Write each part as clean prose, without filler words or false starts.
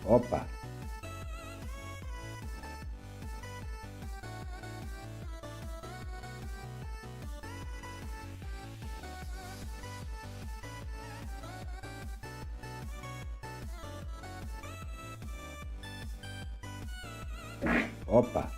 Opa. Opa.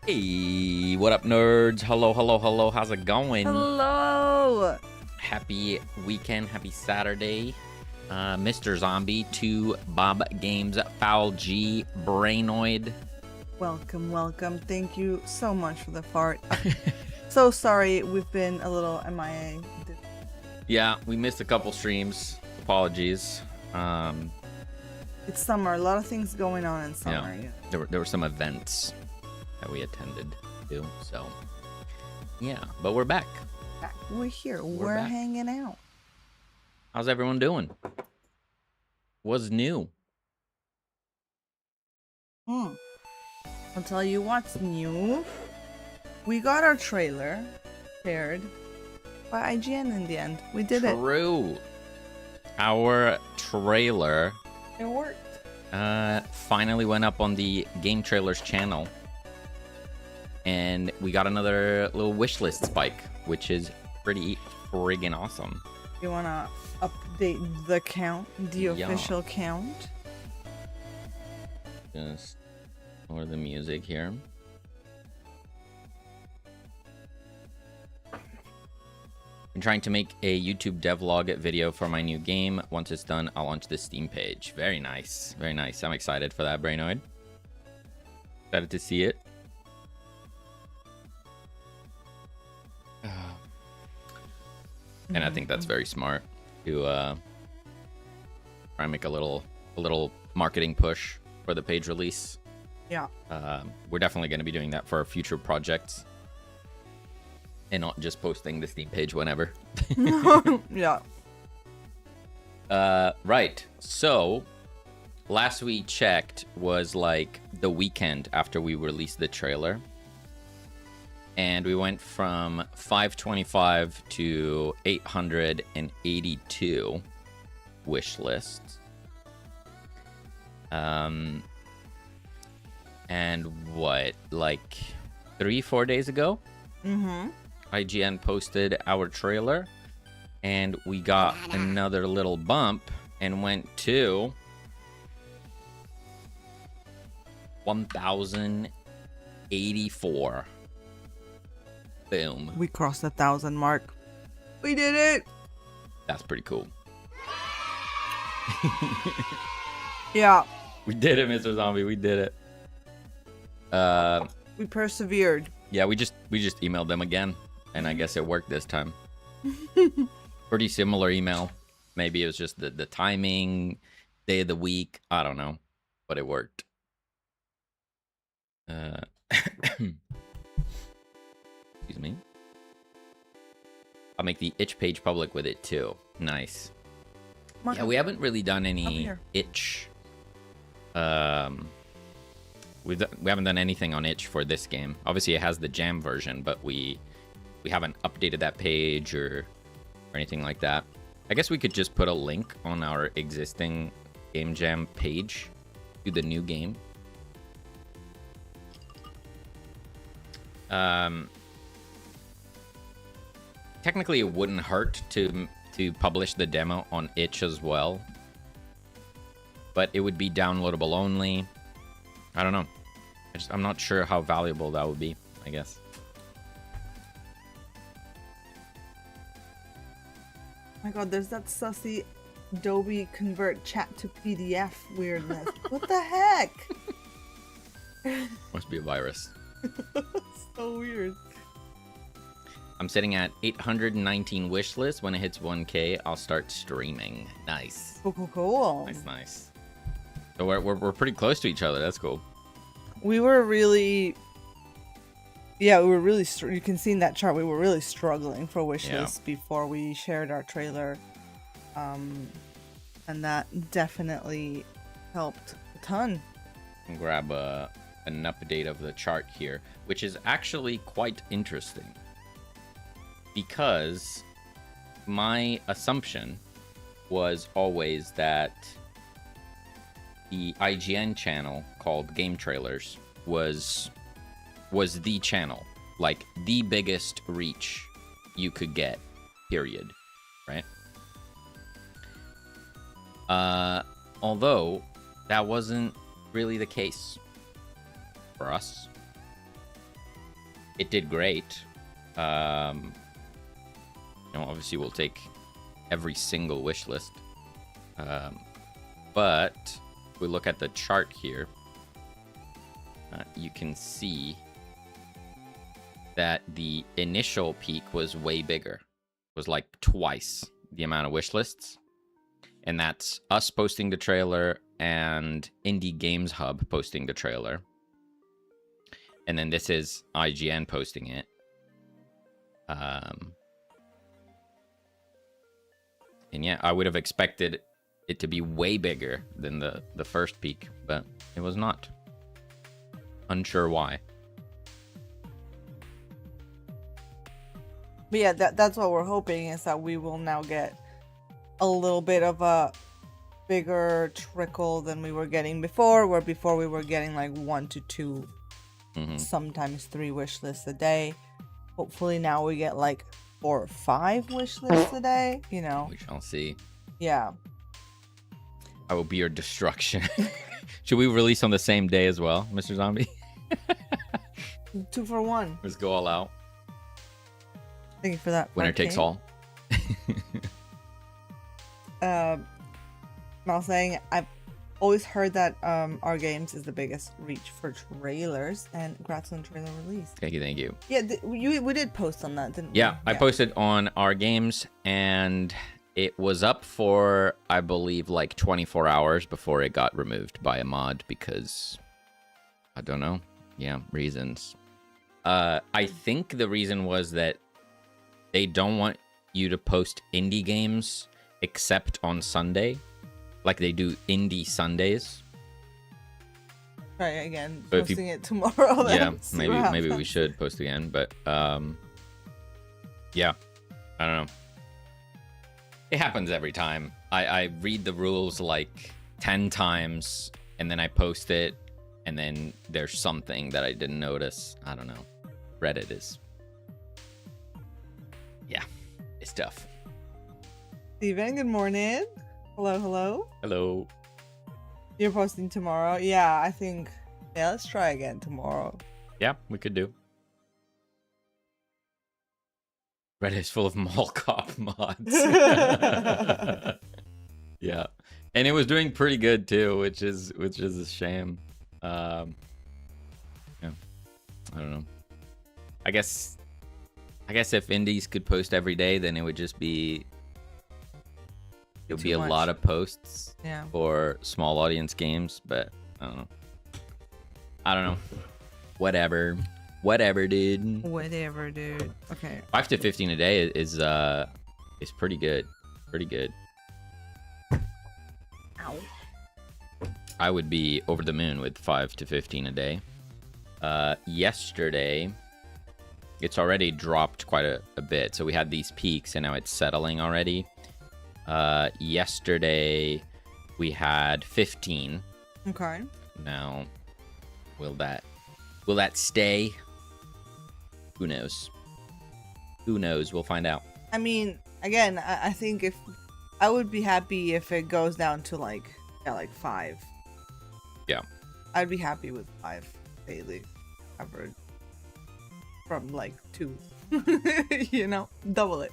Hey, what up, nerds? Hello, hello, hello. How's it going? Hello. Happy weekend. Happy Saturday. Mr. Zombie, 2 Bob Games, Foul G, Brainoid. Welcome, welcome. Thank you so much for the fart. So sorry, we've been a little MIA. Yeah, we missed a couple streams. Apologies. It's summer. A lot of things going on in summer. Yeah. There were some events that we attended to, so yeah, but we're back. We're here. We're back. hanging out. How's everyone doing? What's new? I'll tell you what's new. We got our trailer paired by IGN in the end. We did it. True. Our trailer It worked. finally went up on the Game Trailers channel. And we got another little wishlist spike, which is pretty friggin' awesome. You want to update the count, the official count? Just lower the music here. I'm trying to make a YouTube devlog video for my new game. Once it's done, I'll launch the Steam page. Very nice. Very nice. I'm excited for that, Brainoid. Excited to see it. And I think that's very smart to try and make a little marketing push for the page release. Yeah. We're definitely going to be doing that for our future projects, and not just posting the Steam page whenever. Yeah. Right. So last we checked was like the weekend after we released the trailer. And we went from 525 to 882 wish lists. And what, like 3-4 days ago? IGN posted our trailer, and we got another little bump and went to 84. Boom. We crossed the 1,000 mark. We did it. That's pretty cool. Yeah. We did it, Mr. Zombie. We did it. We persevered. Yeah, we just emailed them again, and I guess it worked this time. Pretty similar email. Maybe it was just the timing, day of the week. I don't know, but it worked. Excuse me. I'll make the itch page public with it too. Nice. Yeah, we haven't really done any itch. We haven't done anything on itch for this game. Obviously, it has the jam version, but we haven't updated that page or anything like that. I guess we could just put a link on our existing Game Jam page to the new game. Technically, it wouldn't hurt to publish the demo on itch as well, but it would be downloadable only. I don't know. I'm not sure how valuable that would be, I guess. Oh my god, there's that sussy Adobe convert chat to PDF weirdness. What the heck? Must be a virus. So weird. I'm sitting at 819 wish list. When it hits 1K, I'll start streaming. Nice. Cool. Nice. So we're pretty close to each other. That's cool. We were really... Yeah, we were really... You can see in that chart, we were really struggling for wish lists before we shared our trailer. And that definitely helped a ton. I'll grab an update of the chart here, which is actually quite interesting. Because my assumption was always that the IGN channel called Game Trailers was the channel, like the biggest reach you could get, period, right? Although that wasn't really the case for us. It did great. Obviously we'll take every single wish list. But if we look at the chart here, you can see that the initial peak was way bigger. It was like twice the amount of wish lists. And that's us posting the trailer and Indie Games Hub posting the trailer. And then this is IGN posting it. And yeah, I would have expected it to be way bigger than the first peak, but it was not. Unsure why. But yeah, that's what we're hoping, is that we will now get a little bit of a bigger trickle than we were getting before, where before we were getting like 1 to 2, sometimes 3 wish lists a day. Hopefully now we get like 4 or 5 wish lists a day, We shall see. Yeah. I will be your destruction. Should we release on the same day as well, Mr. Zombie? 2 for 1. Let's go all out. Thank you for that. Winner takes all. I was saying, I've always heard that our games is the biggest reach for trailers, and congrats on trailer release. Thank you. Yeah, we did post on that, didn't we? Yeah, I posted on our games, and it was up for, I believe, like 24 hours before it got removed by a mod because, I don't know. Yeah, reasons. I think the reason was that they don't want you to post indie games except on Sunday. Like they do indie Sundays. Try again, but posting it tomorrow. Then, yeah, maybe we should post again. But yeah, I don't know. It happens every time. I read the rules like 10 times and then I post it, and then there's something that I didn't notice. I don't know. Reddit is, yeah, it's tough. Steven, good morning. Hello. Hello. You're posting tomorrow? Yeah, I think. Yeah, let's try again tomorrow. Yeah, we could do. Reddit is full of mall cop mods. Yeah, and it was doing pretty good too, which is a shame. Yeah, I don't know. I guess if indies could post every day, then it would just be a lot of posts for small audience games. But I don't know. Whatever, dude. Whatever, dude. Okay. 5 to 15 a day is pretty good. Pretty good. Ow. I would be over the moon with 5 to 15 a day. Yesterday, it's already dropped quite a bit. So we had these peaks, and now it's settling already. Yesterday, we had 15. Okay. Now, will that stay? Who knows? Who knows? We'll find out. I mean, again, I think if I would be happy if it goes down to like 5. Yeah. I'd be happy with 5 daily average from like 2. You know, double it.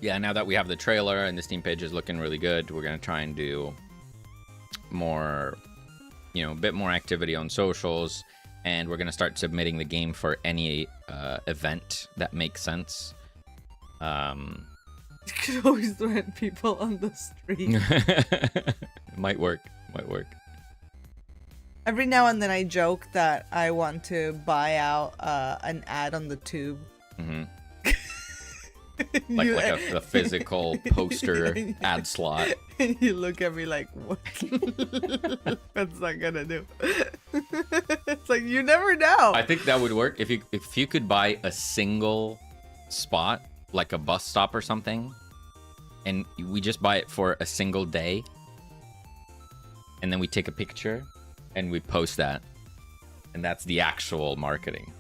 Yeah, now that we have the trailer and the Steam page is looking really good, we're gonna try and do more, a bit more activity on socials, and we're gonna start submitting the game for any event that makes sense. You could always threaten people on the street. It might work. Every now and then I joke that I want to buy out an ad on the tube. Mm-hmm. Like a physical poster ad slot. And you look at me like, what? What's that gonna do? It's like, you never know. I think that would work if you could buy a single spot, like a bus stop or something, and we just buy it for a single day, and then we take a picture and we post that, and that's the actual marketing.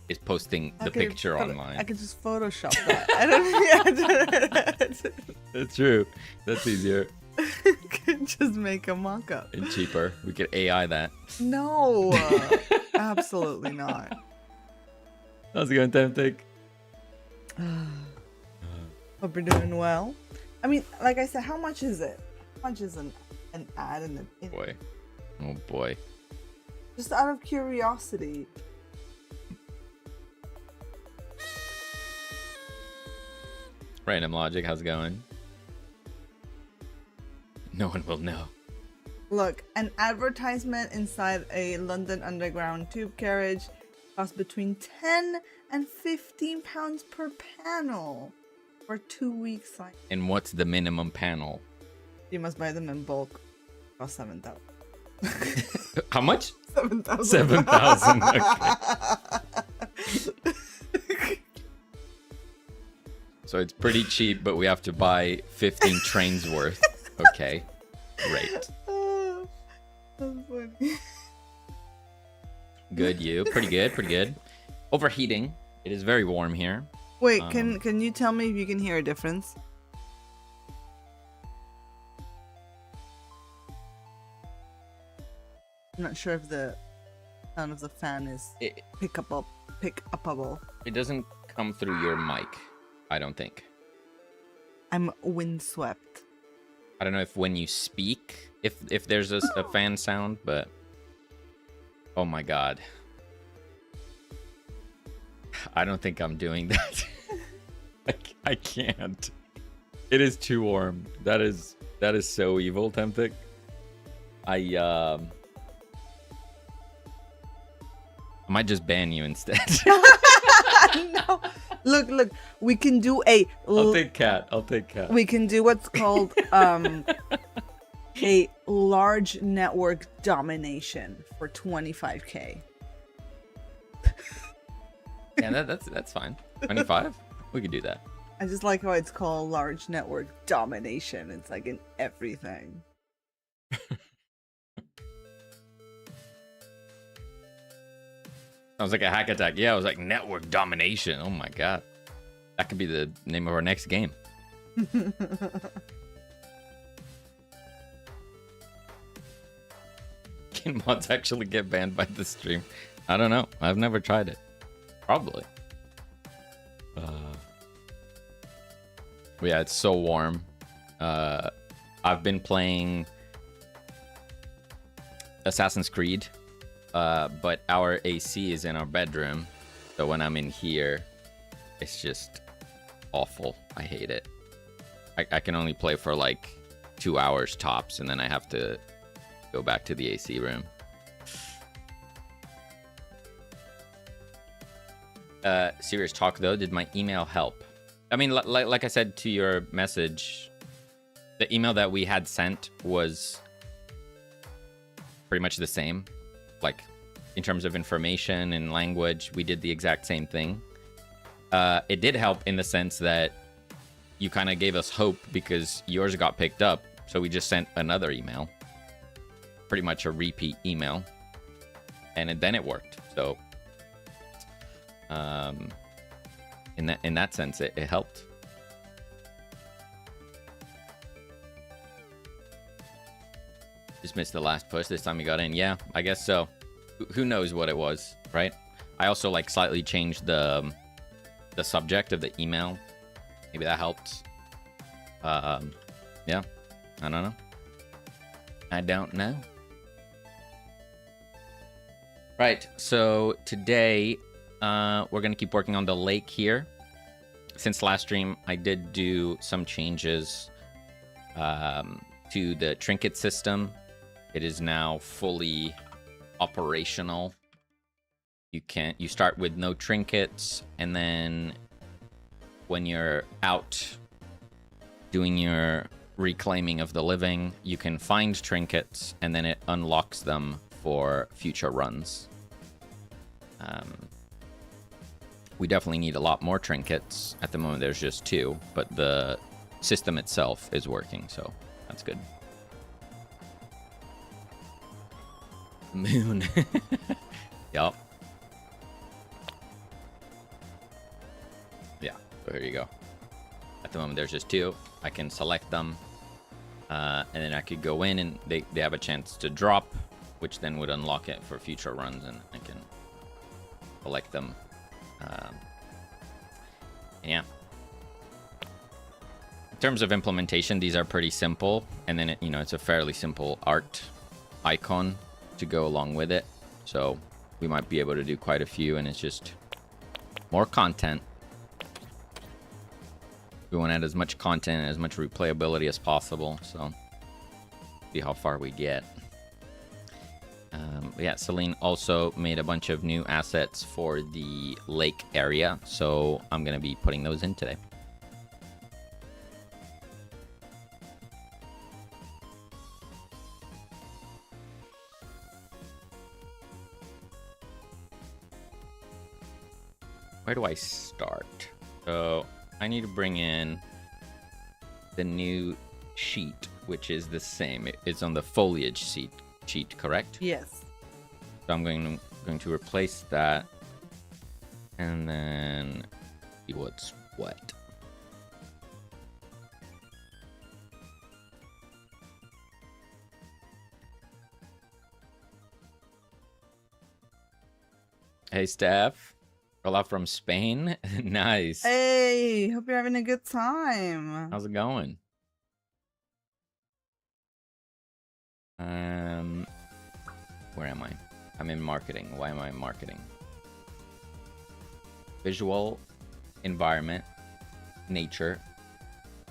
Is posting the picture online. I could just Photoshop that. I don't. That's true. That's easier. Could just make a mock-up. And cheaper. We could AI that. No, absolutely not. How's it going, Tempting? Hope you're doing well. I mean, like I said, how much is it? How much is an ad in the? Boy, oh boy. Just out of curiosity. Random Logic, how's it going? No one will know. Look, an advertisement inside a London Underground tube carriage costs between 10 and 15 pounds per panel for 2 weeks. And what's the minimum panel? You must buy them in bulk. Cost 7,000. How much? 7,000. 7,000. Okay. So it's pretty cheap, but we have to buy 15 trains worth. Okay, great. Oh, that's funny. Good, you. Pretty good. Overheating. It is very warm here. Wait, can you tell me if you can hear a difference? I'm not sure if the sound of the fan is pickupable. It doesn't come through your mic, I don't think. I'm windswept. I don't know if when you speak, if there's a fan sound, but oh my god, I don't think I'm doing that. I can't. It is too warm. That is so evil, Temptic. I might just ban you instead. No. Look. We can do a. I'll take cat. We can do what's called a large network domination for 25K. Yeah, that's fine. 25? We could do that. I just like how it's called large network domination. It's like in everything. Sounds like a hack attack. Yeah, I was like network domination. Oh my god. That could be the name of our next game. Can mods actually get banned by the stream? I don't know. I've never tried it. Probably. Yeah, it's so warm. I've been playing Assassin's Creed, but our AC is in our bedroom. So when I'm in here, it's just awful. I hate it. I can only play for like 2 hours tops, and then I have to go back to the AC room. Serious talk though, did my email help? I mean, like I said to your message, the email that we had sent was pretty much the same. Like, in terms of information and language, we did the exact same thing. It did help in the sense that you kind of gave us hope because yours got picked up. So we just sent another email. Pretty much a repeat email. And then it worked. So, in that sense, it helped. Just missed the last push. This time we got in. Yeah, I guess so. Who knows what it was, right? I also like slightly changed the subject of the email. Maybe that helped. Yeah, I don't know. I don't know. Right, so today we're gonna keep working on the lake here. Since last stream, I did do some changes to the trinket system. It is now fully operational. You start with no trinkets, and then when you're out doing your reclaiming of the living, you can find trinkets, and then it unlocks them for future runs. We definitely need a lot more trinkets. At the moment, there's just 2, but the system itself is working, so that's good. Moon. Yup. Yeah, so here you go. At the moment, there's just 2. I can select them, and then I could go in, and they have a chance to drop, which then would unlock it for future runs, and I can collect them. Yeah. In terms of implementation, these are pretty simple, and then it's a fairly simple art icon to go along with it. So we might be able to do quite a few, and it's just more content. We want to add as much content and as much replayability as possible, so see how far we get. Yeah, Selene also made a bunch of new assets for the lake area, so I'm going to be putting those in today. Where do I start? So I need to bring in the new sheet, which is the same. It's on the foliage sheet, correct? Yes. So I'm going to replace that, and then see what's what. Hey, Steph. Hola from Spain. Nice. Hey, hope you're having a good time. How's it going? Where am I? I'm in marketing. Why am I in marketing? Visual, environment, nature,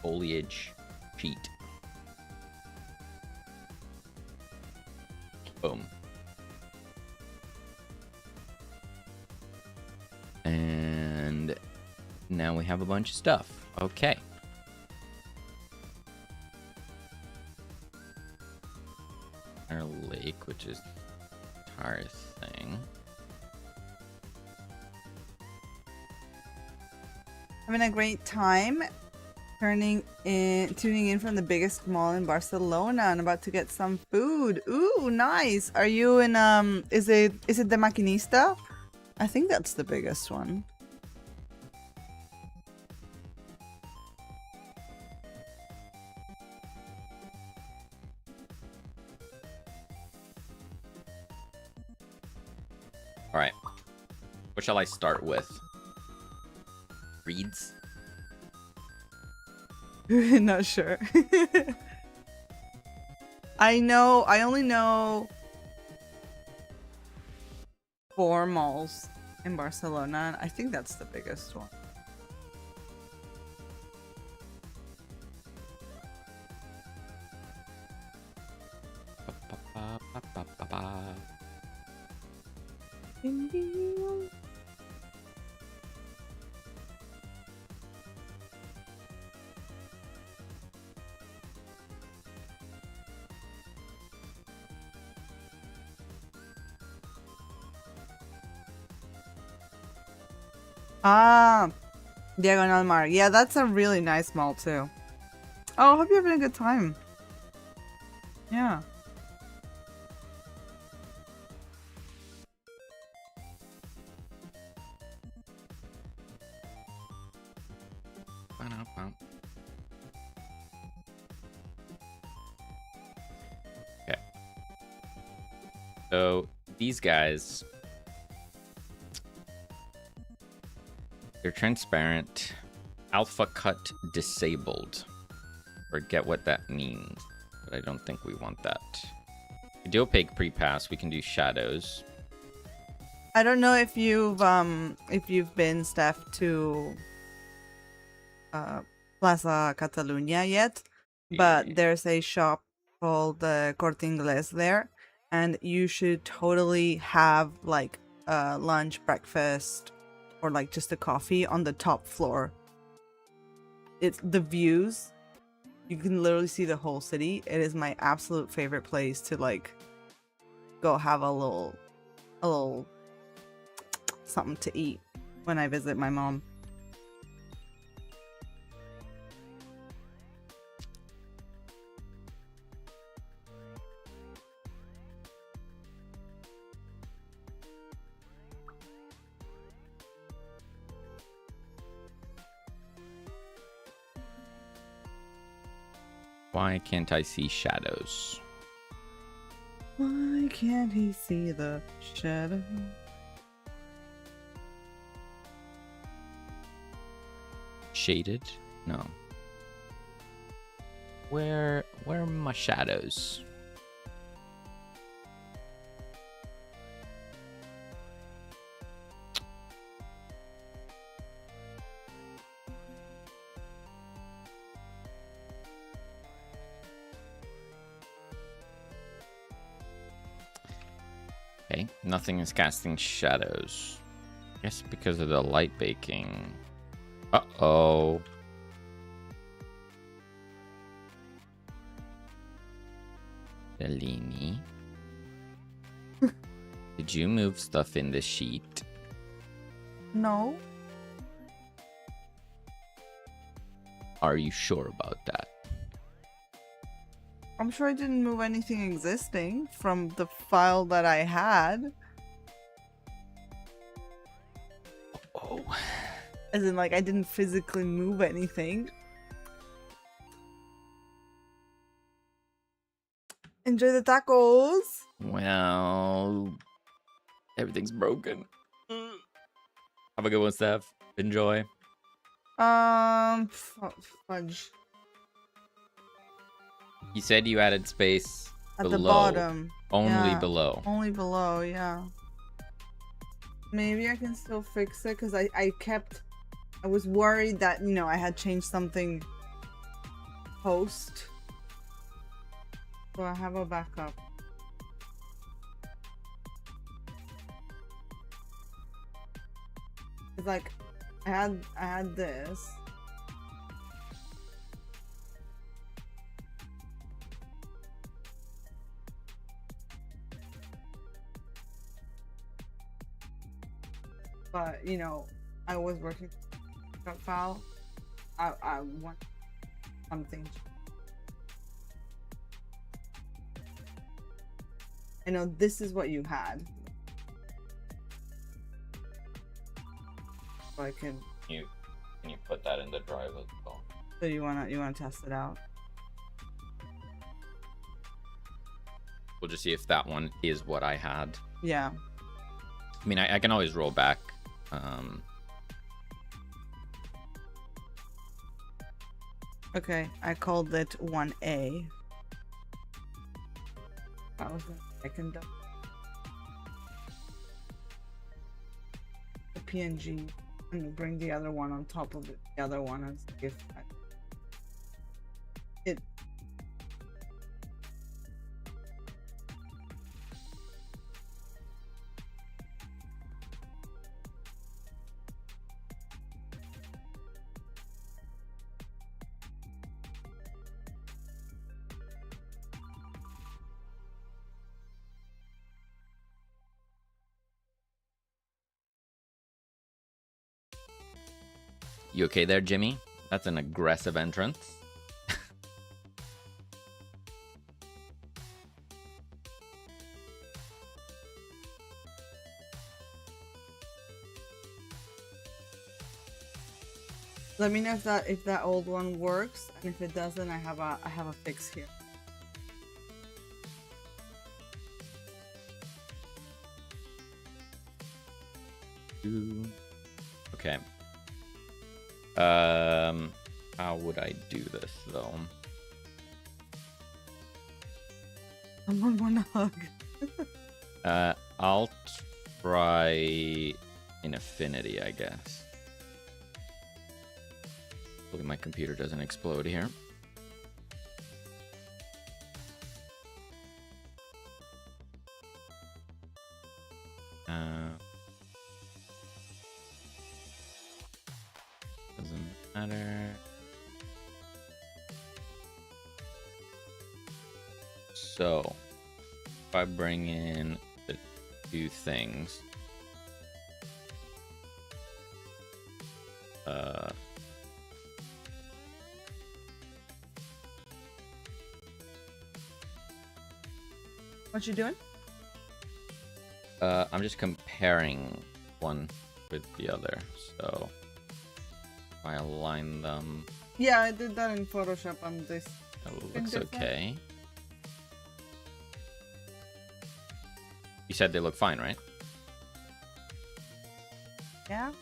foliage, sheet. Boom. And now we have a bunch of stuff. Okay. Our lake, which is the entire thing. Having a great time tuning in from the biggest mall in Barcelona and about to get some food. Ooh, nice. Are you in is it the Maquinista? I think that's the biggest one. All right. What shall I start with? Reeds? Not sure. I only know 4 malls in Barcelona. I think that's the biggest one. Ah, Diagonal Mar. Yeah, that's a really nice mall too. Oh, I hope you're having a good time. Yeah. Okay. So these guys, they're transparent. Alpha cut disabled. Forget what that means, but I don't think we want that. We do opaque pre-pass. We can do shadows. I don't know if you've been, Steph, to Plaza Catalunya yet, but there's a shop called Corte Inglés there, and you should totally have like lunch, breakfast, or like just a coffee on the top floor. It's the views. You can literally see the whole city. It is my absolute favorite place to like go have a little something to eat when I visit my mom. Why can't I see shadows? Why can't he see the shadow? Shaded? No. Where are my shadows? Okay, nothing is casting shadows. I guess because of the light baking. Uh-oh. Selene. Did you move stuff in the sheet? No. Are you sure about that? I'm sure I didn't move anything existing from the file that I had. Oh. As in, like, I didn't physically move anything. Enjoy the tacos. Well, everything's broken. Have a good one, Steph. Enjoy. Fudge. You said you added space At below. the bottom. Only Yeah. below. Only below, yeah. Maybe I can still fix it because I was worried that, you know, I had changed something post. So I have a backup. It's like I had this. But, you know, I was working on file. I want something. I know this is what you had. So I can. Can you put that in the drive as well? So you wanna test it out? We'll just see if that one is what I had. Yeah. I mean, I can always roll back. Okay, I called it 1A. That was the second. The PNG. And bring the other one on top of the other one and see if it. You okay there, Jimmy? That's an aggressive entrance. Let me know if that old one works, and if it doesn't, I have a fix here. Okay. How would I do this though? Someone wanna hug. I'll try in affinity, I guess. Hopefully my computer doesn't explode here. Doesn't matter. So, if I bring in the two things, What you doing? I'm just comparing one with the other. So, if I align them, Yeah, I did that in Photoshop on this. it looks different? okay. You said they look fine, right? Yeah.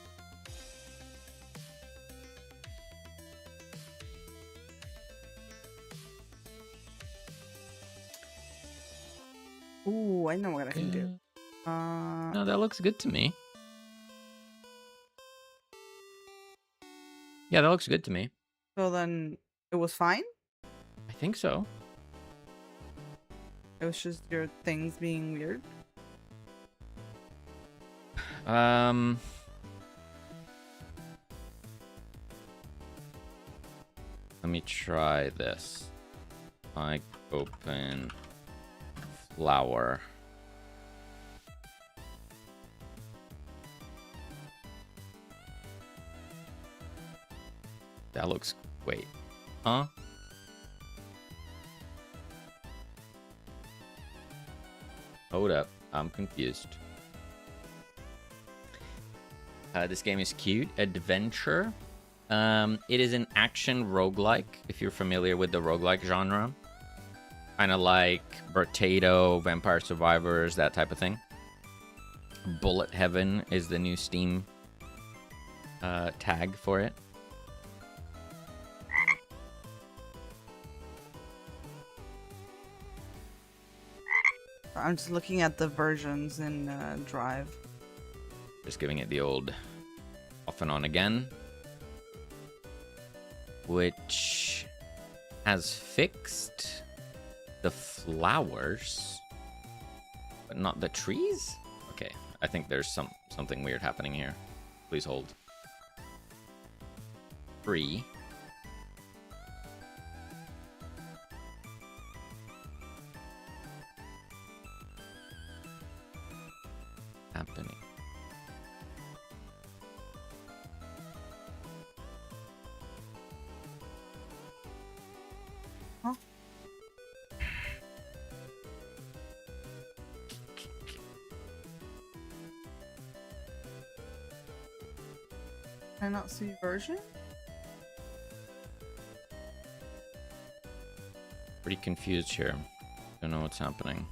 Ooh, I know what I can do. No, that looks good to me. Yeah, that looks good to me. So then it was fine. I think so. It was just your things being weird. Let me try this. I open flower. That looks... Wait. Huh? Hold up. I'm confused. This game is cute. Adventure. It is an action roguelike, if you're familiar with the roguelike genre. Kind of like Potato, Vampire Survivors, that type of thing. Bullet Heaven is the new Steam tag for it. I'm just looking at the versions in Drive. Just giving it the old off and on again. Which has fixed the flowers, but not the trees? Okay, I think there's something weird happening here. Please hold. Free. Happening. Huh? Can I not see version? Pretty confused here. Don't know what's happening.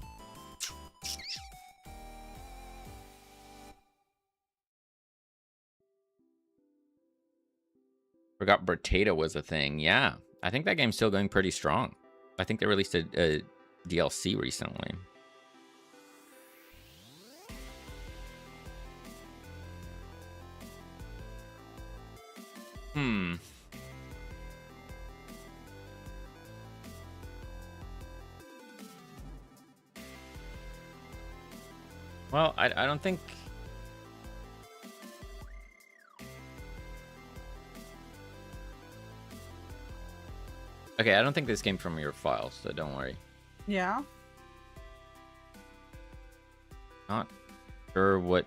Forgot Bertata was a thing. Yeah, I think that game's still going pretty strong. I think they released a DLC recently. Well, I don't think... Okay, I don't think this came from your files, so don't worry. Yeah. Not sure what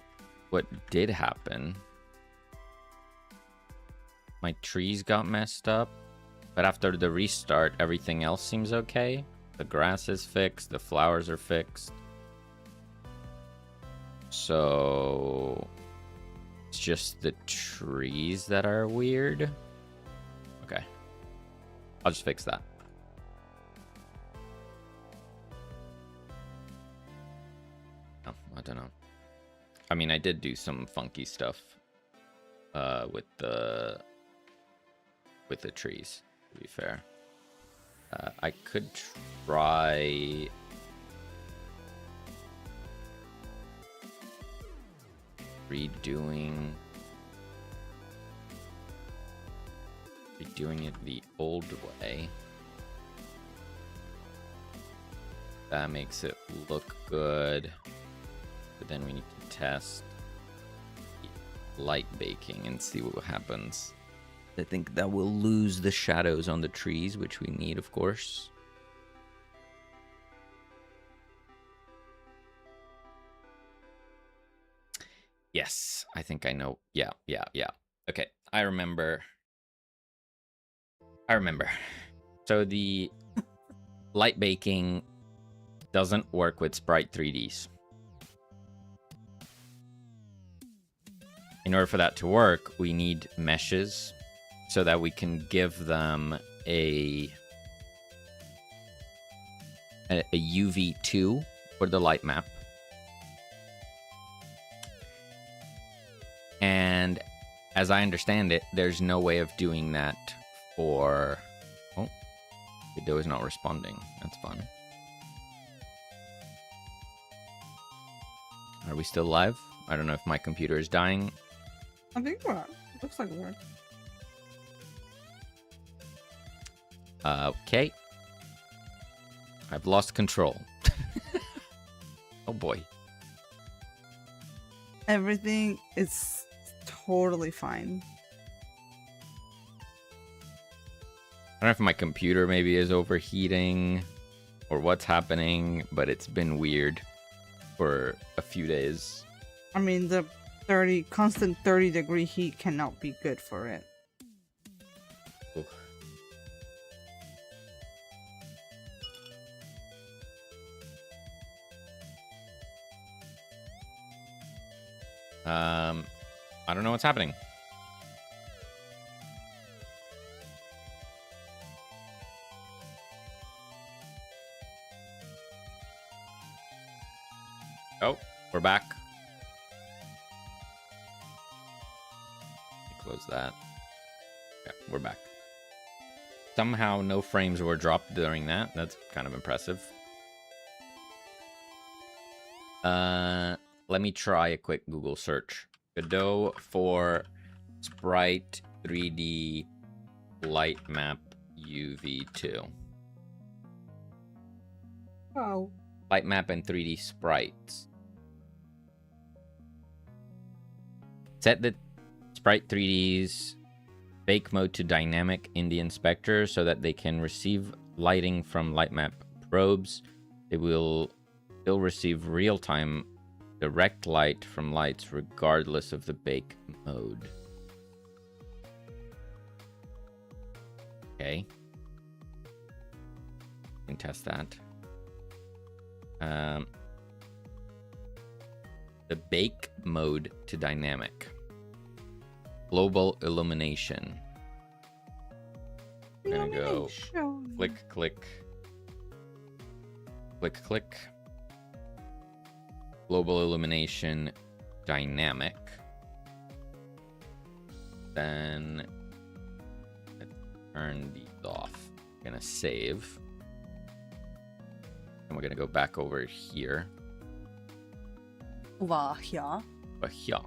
did happen. My trees got messed up, but after the restart, everything else seems okay. The grass is fixed, the flowers are fixed. So it's just the trees that are weird. Okay. I'll just fix that. Oh, I don't know. I mean, I did do some funky stuff with the trees, to be fair. I could try redoing it the old way. That makes it look good, but then we need to test light baking and see what happens. I think that will lose the shadows on the trees, which we need, of course. Yes, I think I know. Yeah. Okay, I remember. So the light baking doesn't work with Sprite 3Ds. In order for that to work, we need meshes so that we can give them a UV2 for the light map. And as I understand it, there's no way of doing that for... Oh, Godot is not responding. That's fun. Are we still live? I don't know if my computer is dying. I think we're... Looks like we're... Okay. I've lost control. Oh boy. Everything is totally fine. I don't know if my computer maybe is overheating or what's happening, but it's been weird for a few days. I mean, the constant 30-degree heat cannot be good for it. Oof. I don't know what's happening. Oh, we're back. Close that. Yeah, we're back. Somehow no frames were dropped during that. That's kind of impressive. Let me try a quick Google search. Godot for Sprite 3D light map UV2. Oh. Light map and 3D sprites. Set the Sprite 3D's bake mode to dynamic in the inspector so that they can receive lighting from light map probes. They will still receive real-time direct light from lights regardless of the bake mode. Okay. You can test that. The bake mode to dynamic. Global illumination. I'm gonna go click, click, click, click. Global illumination dynamic. Then turn these off. We're gonna save. And we're gonna go back over here. Over here. Over here.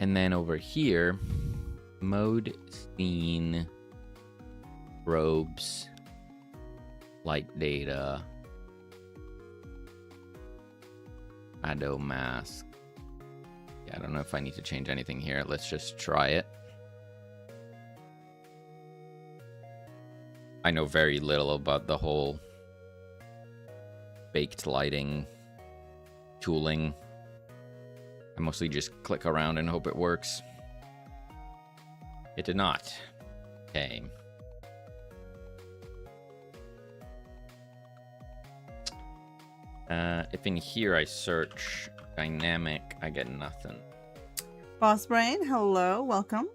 And then over here, mode, scene, robes, light data, shadow mask. Yeah, I don't know if I need to change anything here. Let's just try it. I know very little about the whole baked lighting tooling. I mostly just click around and hope it works. It did not. Okay. If in here I search dynamic, I get nothing. Boss Brain, hello, welcome.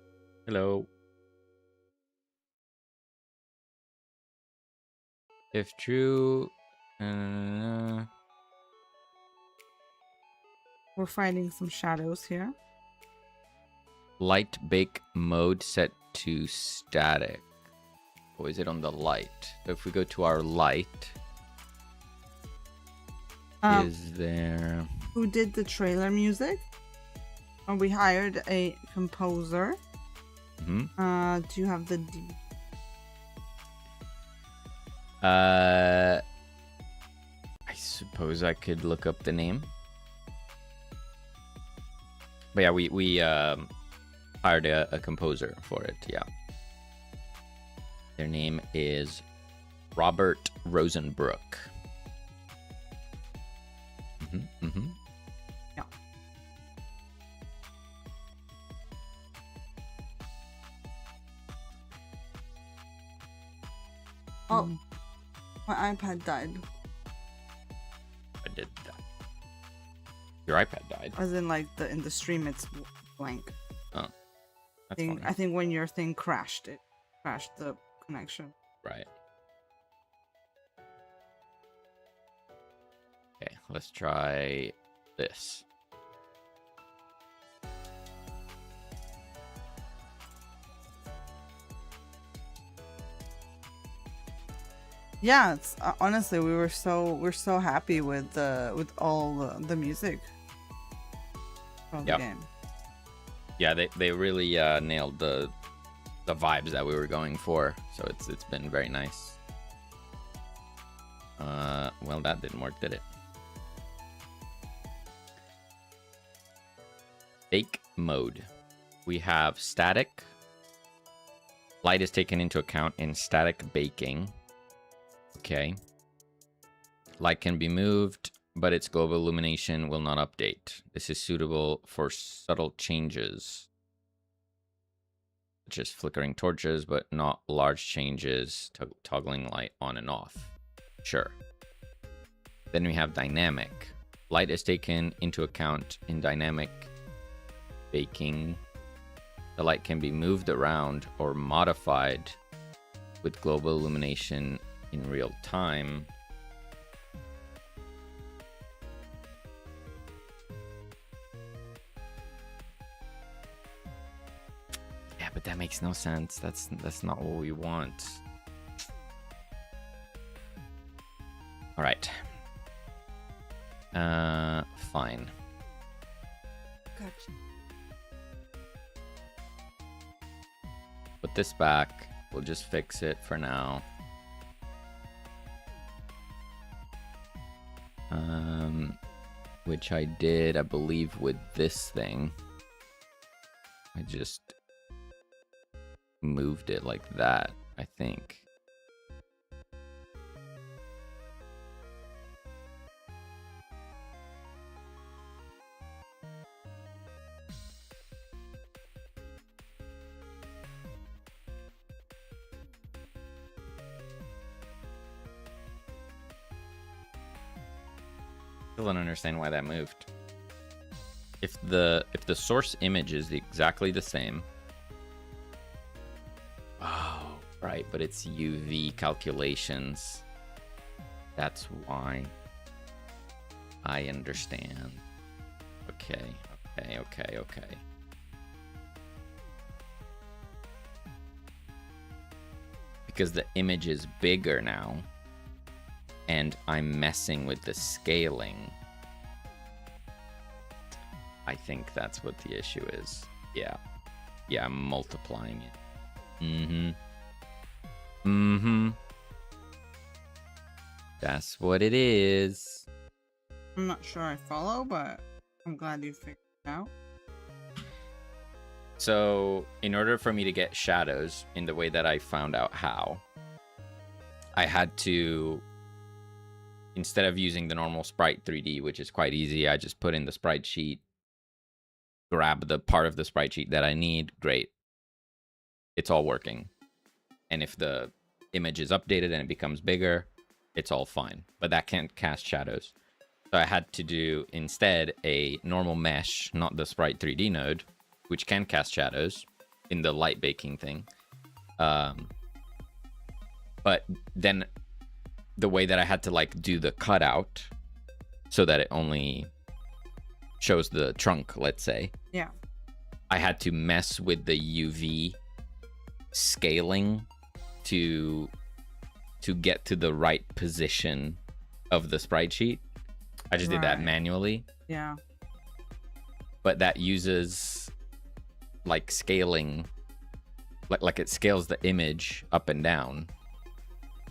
Hello. If true, We're finding some shadows here. light bake mode set to static. Or is it on the light? So if we go to our light, is there... Who did the trailer music? We hired a composer. Mm-hmm. Do you have the I suppose I could look up the name. But yeah, we hired a composer for it, yeah. Their name is Robert Rosenbrook. Yeah. Oh, my iPad died. I did that. Your iPad died. As in, like in the stream, it's blank. Oh, that's I funny. think when your thing crashed, it crashed the connection. Right. Okay, let's try this. Yeah, it's honestly we're so happy with all the music from the game. Yeah, they really nailed the vibes that we were going for. So it's been very nice. Well, that didn't work, did it? Bake mode. We have static. Light is taken into account in static baking. Okay. Light can be moved, but its global illumination will not update. This is suitable for subtle changes, such as flickering torches, but not large changes, toggling light on and off. Sure. Then we have dynamic. Light is taken into account in dynamic baking. The light can be moved around or modified with global illumination in real time. Yeah, but that makes no sense. That's not what we want. All right. Fine. Gotcha. Put this back. We'll just fix it for now. Which I did, I believe, with this thing. I just moved it like that, I think. Still don't understand why that moved. If the source image is exactly the same. Oh, right, but it's UV calculations. That's why. I understand. Okay. because the image is bigger now and I'm messing with the scaling. I think that's what the issue is. Yeah. Yeah, I'm multiplying it. That's what it is. I'm not sure I follow, but I'm glad you figured it out. So, in order for me to get shadows in the way that I found out how, I had to, instead of using the normal sprite 3D, which is quite easy, I just put in the sprite sheet, grab the part of the sprite sheet that I need, great. It's all working. And if the image is updated and it becomes bigger, it's all fine. But that can't cast shadows. So I had to do, instead, a normal mesh, not the sprite 3D node, which can cast shadows in the light baking thing. But then the way that I had to like do the cutout so that it only shows the trunk, let's say. Yeah. I had to mess with the UV scaling to get to the right position of the sprite sheet. I just did that manually. Yeah. But that uses like scaling, like it scales the image up and down,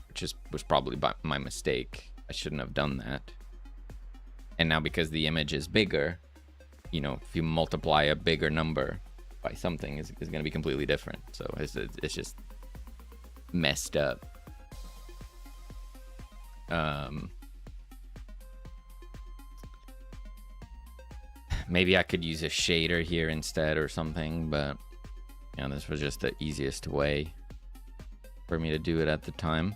which was probably my mistake. I shouldn't have done that. And now because the image is bigger, you know, if you multiply a bigger number by something, is going to be completely different. So it's just messed up. Maybe I could use a shader here instead or something, but you know, this was just the easiest way for me to do it at the time.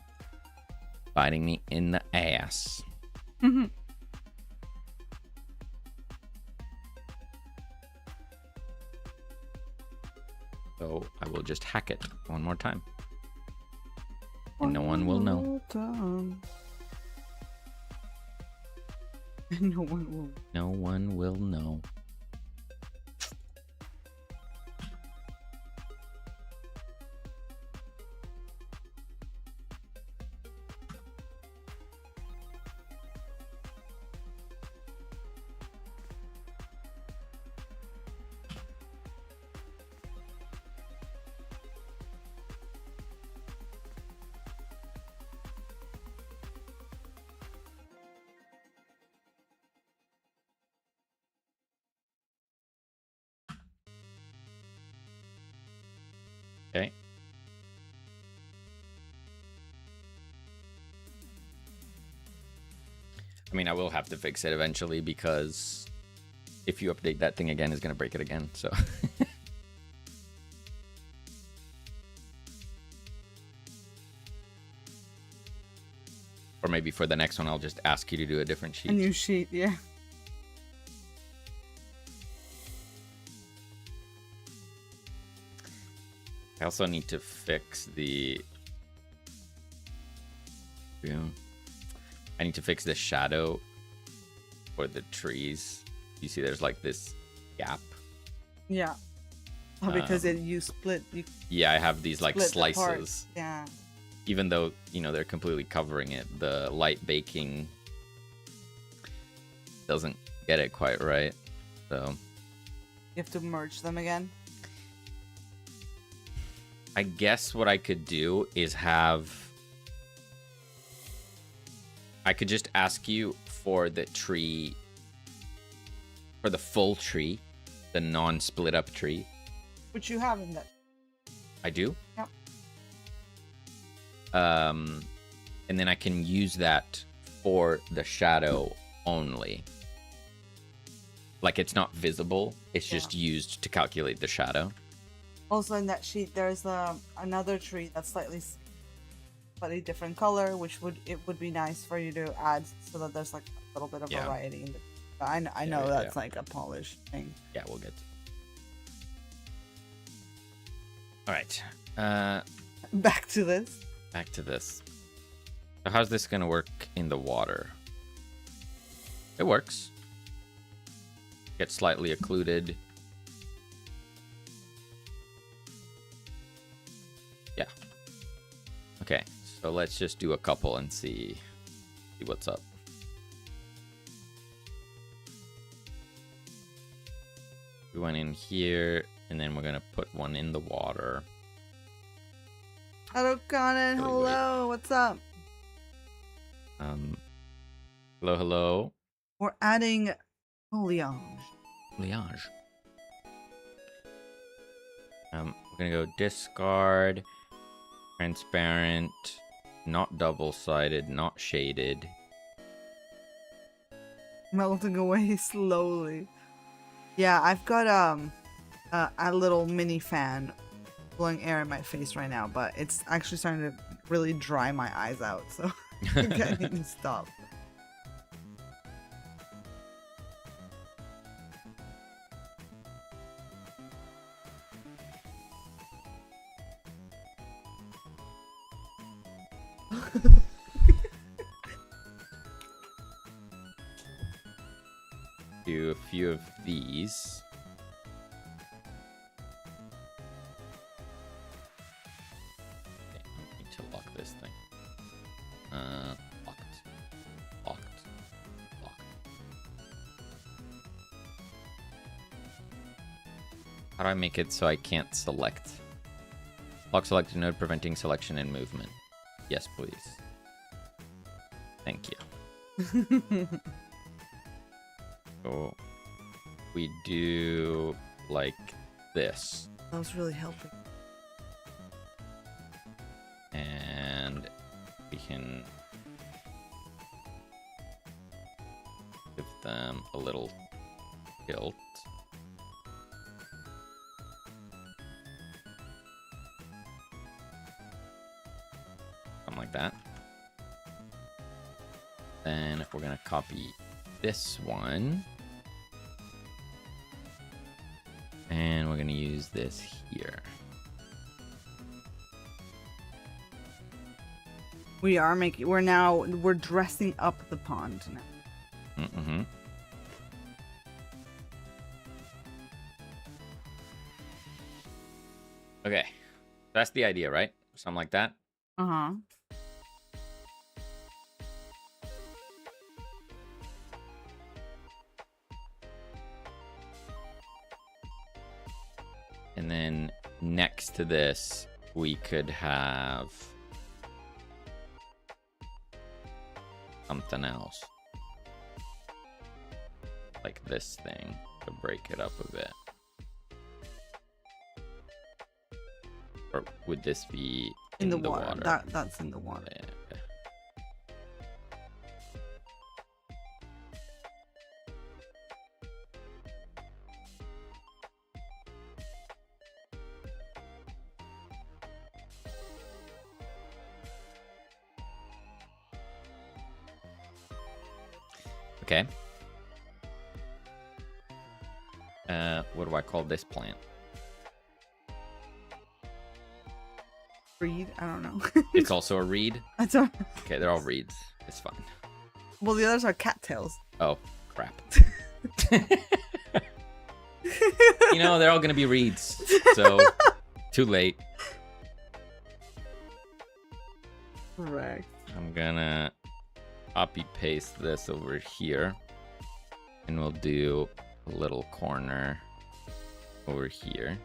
Biting me in the ass. So I will just hack it one more time. And no one will know. No one will. No one will know. Okay. I mean, I will have to fix it eventually because if you update that thing again, it's going to break it again. So. Or maybe for the next one, I'll just ask you to do a different sheet. A new sheet, yeah. I also need to fix the... I need to fix the shadow for the trees. You see there's like this gap. Yeah. Oh, because you split... Yeah, I have these like slices. Yeah. Even though, you know, they're completely covering it, the light baking doesn't get it quite right. So... You have to merge them again? I guess what I could do is I could just ask you for the tree, for the full tree, the non-split up tree. Which you have in that. I do? Yep. And then I can use that for the shadow only. Like it's not visible, it's just used to calculate the shadow. Also in that sheet, there's another tree that's slightly different color, which would be nice for you to add so that there's like a little bit of variety in the. I know that's like a polished thing. Yeah, we'll get to. All right. Back to this. Back to this. So how's this gonna work in the water? It works. Get slightly occluded. So let's just do a couple and see what's up. We went in here, and then we're gonna put one in the water. Hello, Conan. Really Hello. What's up? Hello, hello. We're adding foliage. Liage. We're gonna go discard, transparent, not double-sided, not shaded. Melting away slowly. Yeah, I've got a little mini fan blowing air in my face right now, but it's actually starting to really dry my eyes out, so I need to stop. Do a few of these. Okay, I need to lock this thing. Locked. Locked. Locked. How do I make it so I can't select? Lock selected node preventing selection and movement. Yes, please. Thank you. So we do like this. That was really helping. And we can give them a little tilt. Something like that. Then we're gonna copy this one. And we're gonna use this here. We're dressing up the pond now. Mm-hmm. Okay. That's the idea, right? Something like that. Uh-huh. And then next to this, we could have something else. Like this thing to break it up a bit. Or would this be in the water? That's in the water. Yeah, okay. Okay. What do I call this plant? Reed? I don't know. It's also a reed? That's all. Okay, they're all reeds. It's fine. Well, the others are cattails. Oh, crap. You know, they're all going to be reeds. So, too late. Correct. I'm going to copy paste this over here. And we'll do a little corner over here.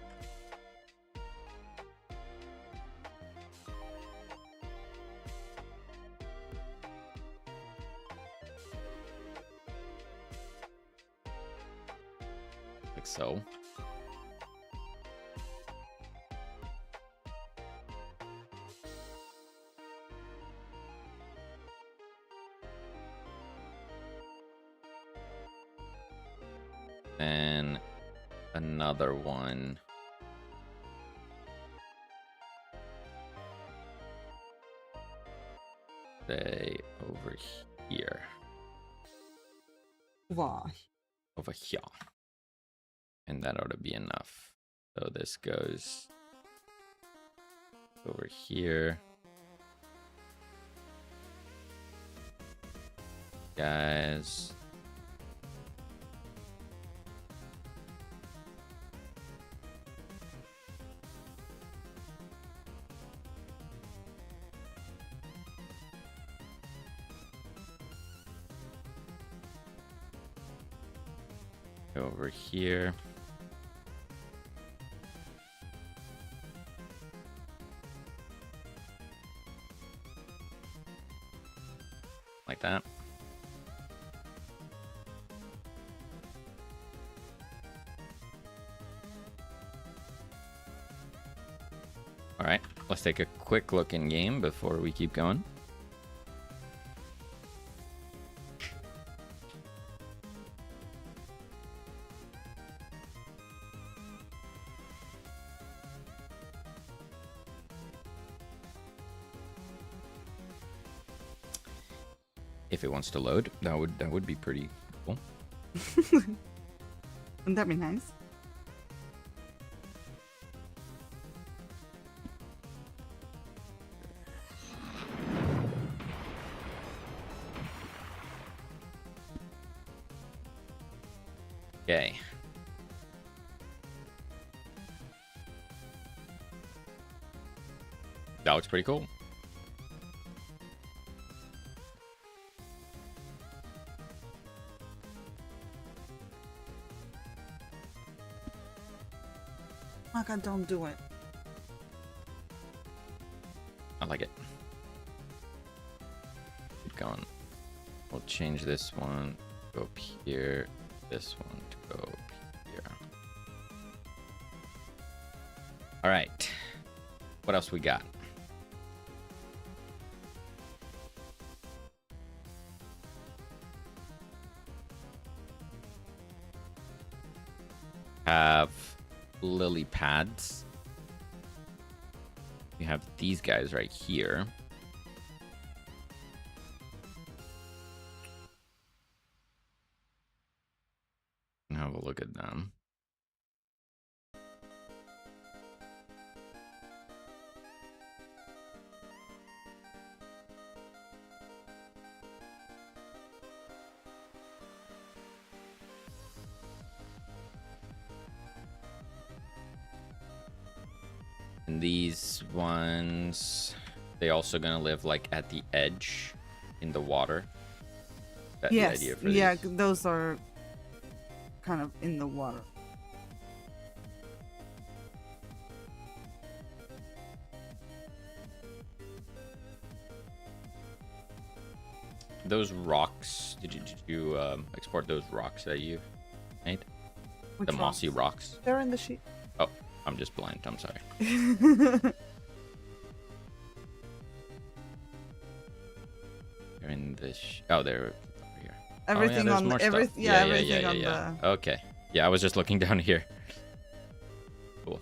Like so. And another one. Say over here. Wow. Over here. And that ought to be enough. So this goes over here. Guys. Go over here. Like that. All right, let's take a quick look in game before we keep going. If it wants to load, that would be pretty cool. Wouldn't that be nice? Okay. That looks pretty cool. Oh my god, don't do it. I like it. Keep going. We'll change this one. Go up here. This one to go up here. All right. What else we got? Have lily pads. We have these guys right here. Have a look at them. And these ones, they also gonna live like at the edge in the water. That's yes, the idea for yeah, these. those are kind of in the water. Those rocks, did you export those rocks that you made? Which The mossy rocks. They're in the sheet. Oh, I'm just blind. I'm sorry. They're in the. Oh, they're over here. Everything there's on more the stuff. everything on yeah. the. Okay. Yeah, I was just looking down here. Cool.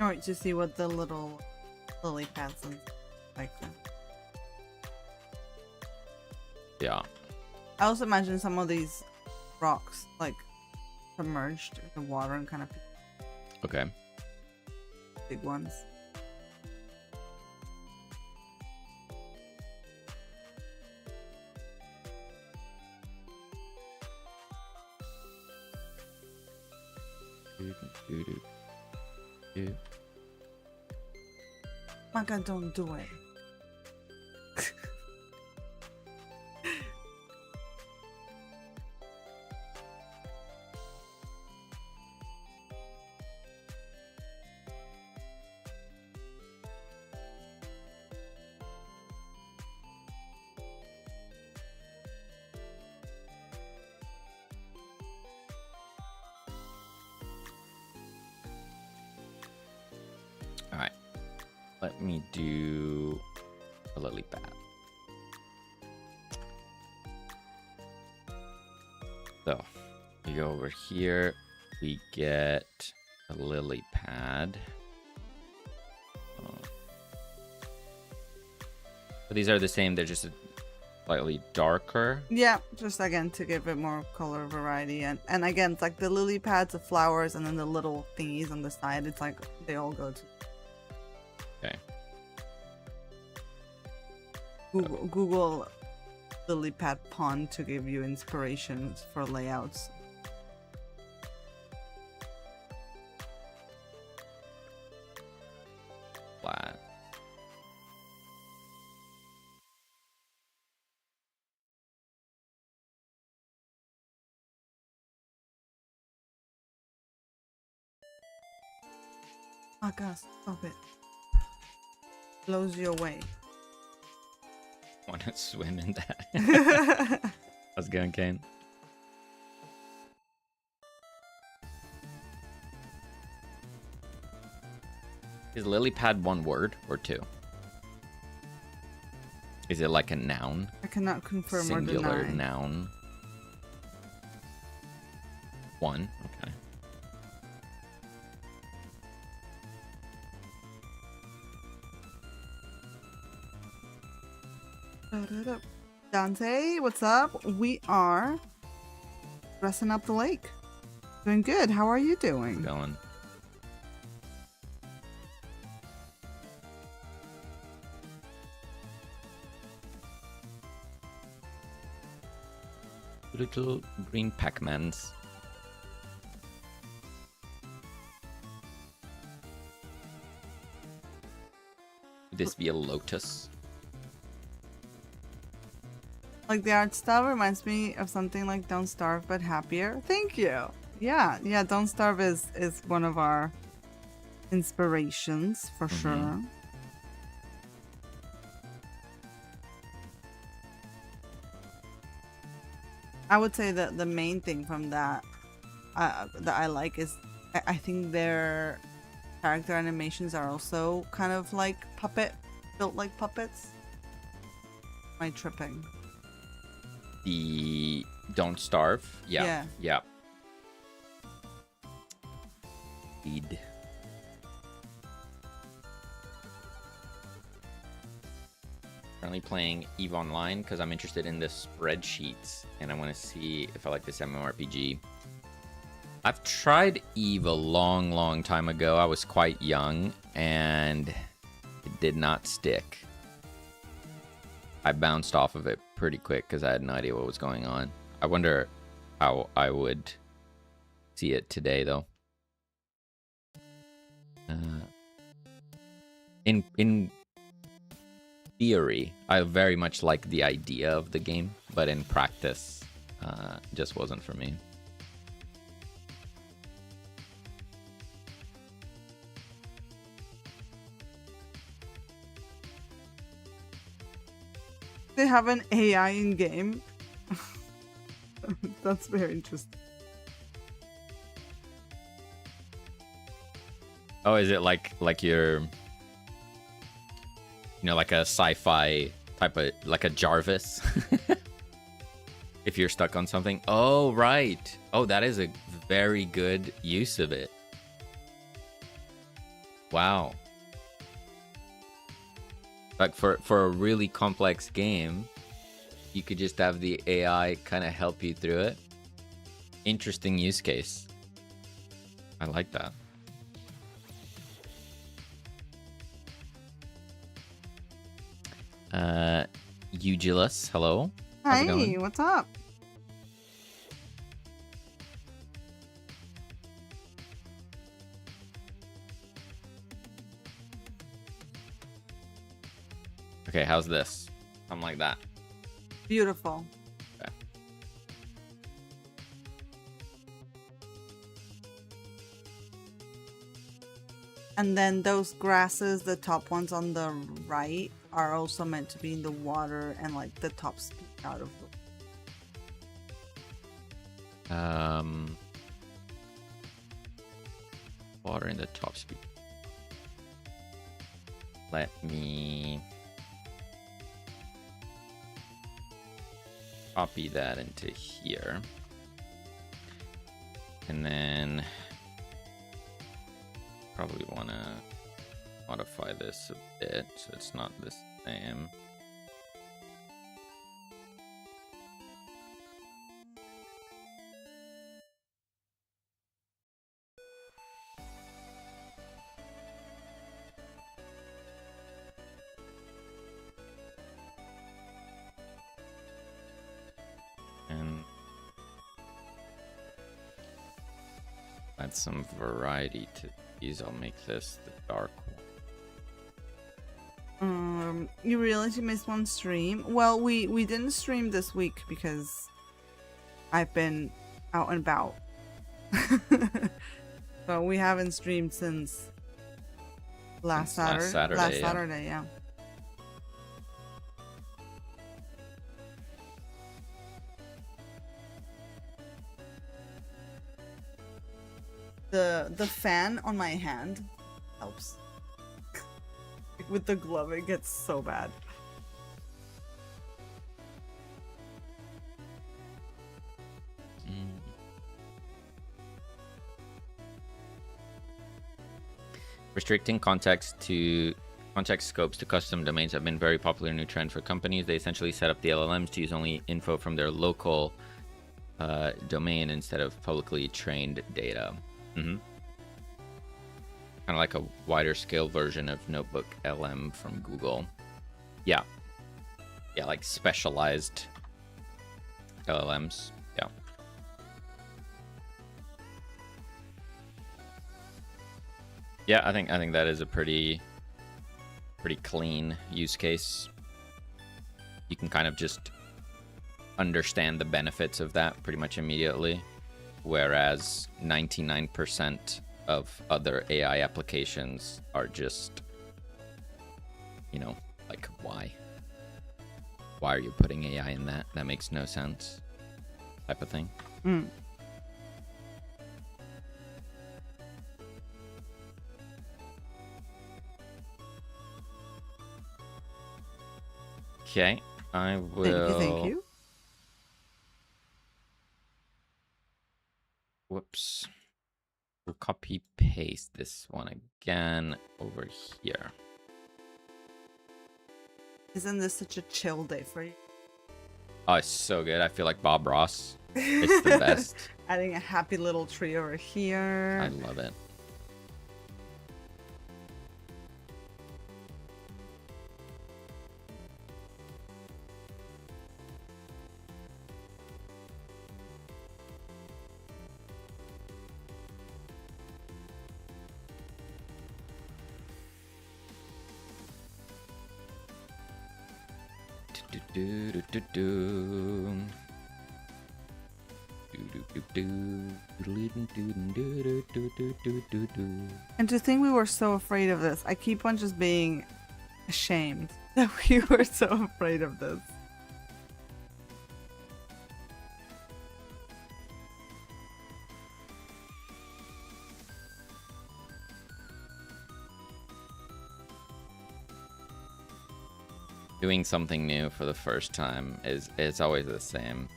Alright, to see what the little lily pads and like them. Yeah. I also imagine some of these rocks like submerged in the water and kind of Okay. big ones. My God, don't do it. All right. Let me do a lily pad. So we go over here. We get a lily pad. But these are the same. They're just slightly darker. Yeah, just again to give it more color variety, and again it's like the lily pads, the flowers, and then the little thingies on the side. It's like they all go to. Okay. Google lily pad pond to give you inspirations for layouts. Flat. Oh gosh, stop it. Blows you away. Want to swim in that? How's it going, Kane? Is lily pad one word or two? Is it like a noun? I cannot confirm or Singular deny. noun. One. Okay. Dante, what's up? We are dressing up the lake. Doing good. How are you doing? Going. Little green Pac-Mans. Would this be a lotus? Like the art style reminds me of something like Don't Starve but Happier. Thank you. Yeah, Don't Starve is one of our inspirations for sure. I would say that the main thing from that that I like is I think their character animations are also kind of like built like puppets. Am I tripping? The Don't Starve? Yeah. Yeah. Indeed. Currently playing EVE Online because I'm interested in the spreadsheets and I want to see if I like this MMORPG. I've tried EVE a long time ago. I was quite young and it did not stick. I bounced off of it pretty quick because I had no idea what was going on. I wonder how I would see it today, though. In theory, I very much like the idea of the game, but in practice, just wasn't for me. They have an AI in game. That's very interesting. Oh, is it like you're, like a sci-fi type of, like a Jarvis? If you're stuck on something. Oh, right. Oh, that is a very good use of it. Wow. Like for a really complex game, you could just have the AI kind of help you through it. Interesting use case. I like that. Eugilus, hello. How's it Hey, going? what's up? Okay, how's this? Something like that. Beautiful. Okay. And then those grasses, the top ones on the right, are also meant to be in the water and like the tops out of the Water in the top speed. Let me copy that into here. And then probably want to modify this a bit so it's not the same. And add some variety to these. I'll make this the dark one. You realize you missed one stream? Well, we didn't stream this week because I've been out and about. So we haven't streamed since last Saturday. Last Saturday, yeah. The fan on my hand helps. With the glove, it gets so bad. Restricting context scopes to custom domains have been very popular new trend for companies. They essentially set up the LLMs to use only info from their local domain instead of publicly trained data. Kind of like a wider scale version of Notebook LM from Google. Yeah, like specialized LLMs. Yeah, I think that is a pretty clean use case. You can kind of just understand the benefits of that pretty much immediately, whereas 99% of other AI applications are just, like, why are you putting AI in that? That makes no sense, type of thing. Okay, I will. Thank you. Whoops. We'll copy paste this one again over here. Isn't this such a chill day for you? Oh, it's so good. I feel like Bob Ross. It's the best. Adding a happy little tree over here. I love it. And to think we were so afraid of this. I keep on just being ashamed that we were so afraid of this. Doing something new for the first time it's always the same.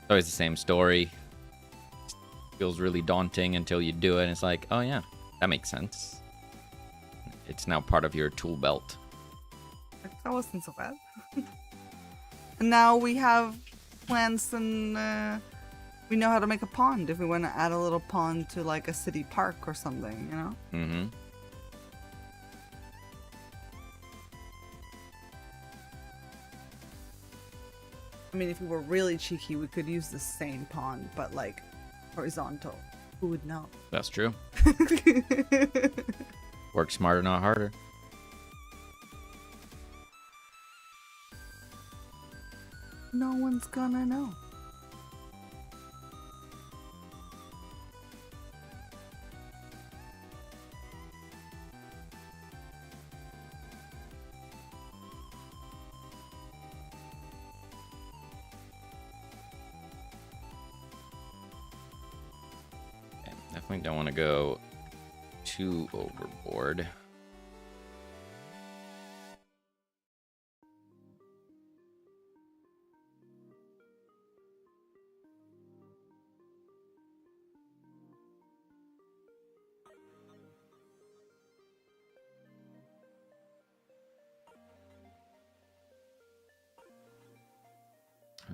It's always the same story. It feels really daunting until you do it, and it's like, oh yeah, that makes sense. It's now part of your tool belt. That wasn't so bad. And now we have plants and we know how to make a pond if we want to add a little pond to like a city park or something, you know? Mm-hmm. I mean, if we were really cheeky, we could use the same pond, but like horizontal. Who would know? That's true. Work smarter, not harder. No one's gonna know. Okay, definitely don't want to go too overboard.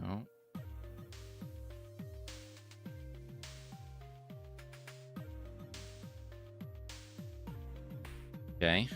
Oh. Okay.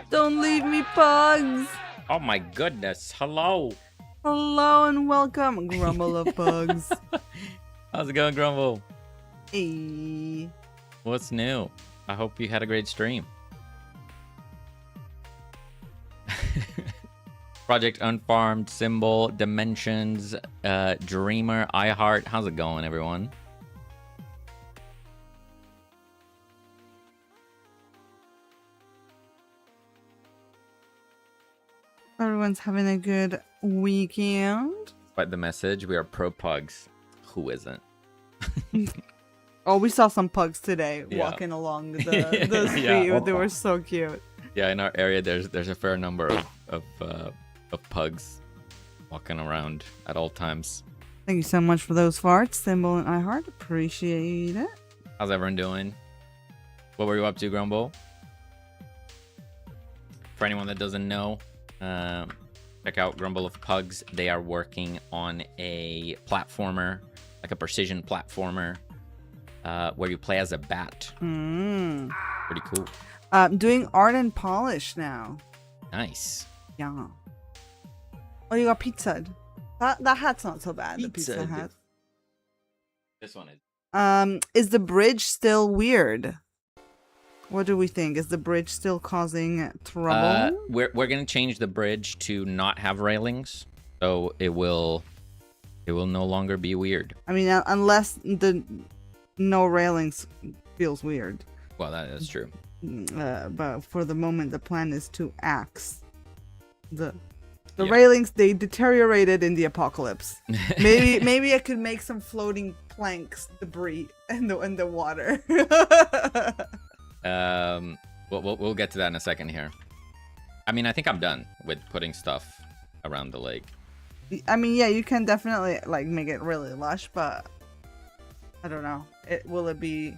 Don't leave me, pugs. Oh my goodness. Hello. Hello and welcome, grumble of pugs. How's it going, Grumble? Hey. What's new? I hope you had a great stream. Project Unfarmed, Symbol, Dimensions, Dreamer, iHeart. How's it going, everyone? Everyone's having a good weekend. Despite the message, we are pro pugs. Who isn't? Oh, we saw some pugs today Yeah. walking along the street. Yeah. They were so cute. Yeah, in our area, there's a fair number of pugs walking around at all times. Thank you so much for those farts, Symbol and iHeart. Appreciate it. How's everyone doing? What were you up to, Grumble? For anyone that doesn't know, check out Grumble of Pugs. They are working on a platformer, like a precision platformer, where you play as a bat. Pretty cool. Doing art and polish now. Nice. Yeah. Oh, you got pizza. That hat's not so bad. The pizza Pizza'd. hat. This one is. Is the bridge still weird? What do we think? Is the bridge still causing trouble? We're gonna change the bridge to not have railings, so it will no longer be weird. I mean, unless the no railings feels weird. Well, that is true. But for the moment, the plan is to axe the Yeah. railings. They deteriorated in the apocalypse. Maybe I could make some floating planks, debris in the water. We'll get to that in a second here. I mean, I think I'm done with putting stuff around the lake. I mean, yeah, you can definitely like make it really lush, but I don't know. Will it be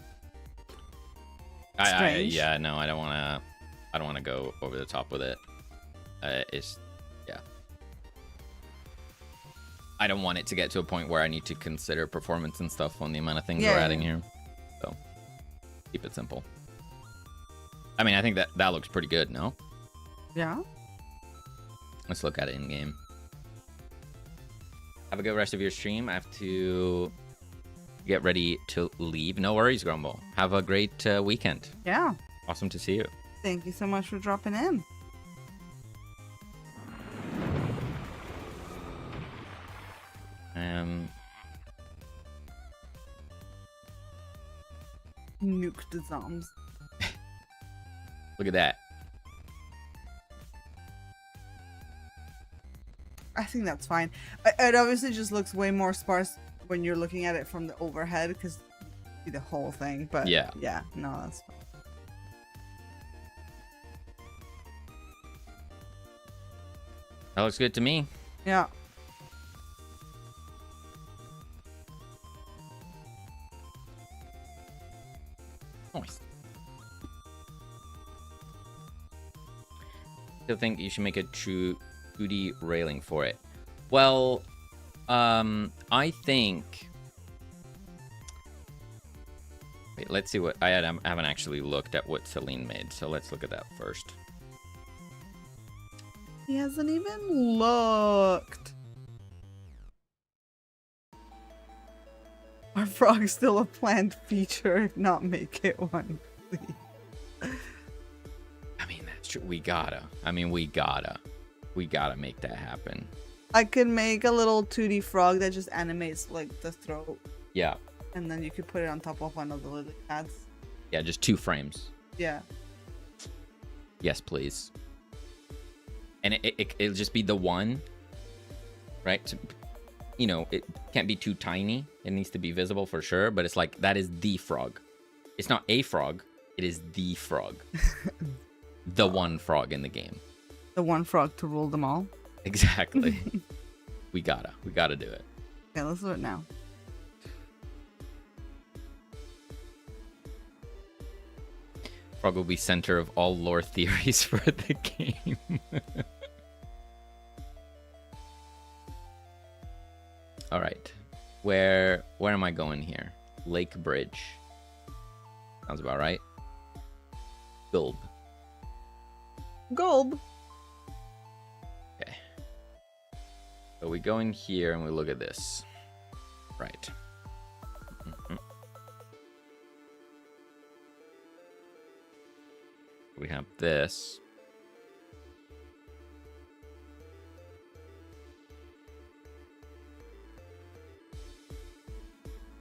strange? Yeah, no, I don't want to go over the top with it. I don't want it to get to a point where I need to consider performance and stuff on the amount of things we're adding here. So keep it simple. I mean, I think that looks pretty good, no? Yeah. Let's look at it in game. Have a good rest of your stream. I have to get ready to leave. No worries, Grumble. Have a great weekend. Yeah. Awesome to see you. Thank you so much for dropping in. Nuke the zombs. Look at that. I think that's fine. It obviously just looks way more sparse when you're looking at it from the overhead because you see the whole thing. But yeah, no, that's fine. That looks good to me. Yeah. Nice. Still think you should make a true 2D railing for it. Well, I think Wait, let's see what I haven't actually looked at what Selene made, so let's look at that first. He hasn't even looked. Are frogs still a planned feature? If not, make it one, please. I mean, that's true. We gotta make that happen. I could make a little 2D frog that just animates like the throat. Yeah. And then you could put it on top of one of the lily pads. Yeah, just 2 frames. Yeah. Yes, please. And it'll just be the one, right? So, you know, it can't be too tiny. It needs to be visible for sure, but it's like, that is the frog. It's not a frog. It is the frog. The one frog in the game. The one frog to rule them all. Exactly. we gotta do it. Okay, let's do it now. Frog will be center of all lore theories for the game. All right, where am I going here? Lake Bridge. Sounds about right. Gulb. Gulb. Okay. So we go in here and we look at this. Right. Mm-hmm. We have this.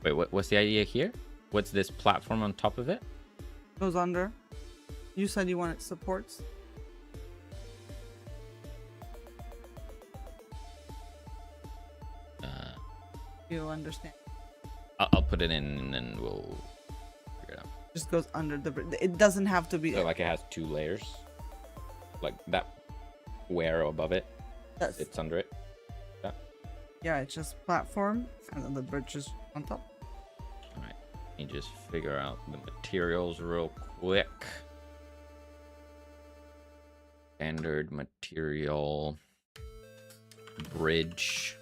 Wait, what's the idea here? What's this platform on top of it? Goes under. You said you wanted supports. You understand. I'll put it in and then we'll figure it out. Just goes under the bridge. It doesn't have to be. So like it has 2 layers. Like that square above it. It's under it. Yeah. Yeah, it's just platform and then the bridge is on top. Alright. Let me just figure out the materials real quick. Standard material. Bridge.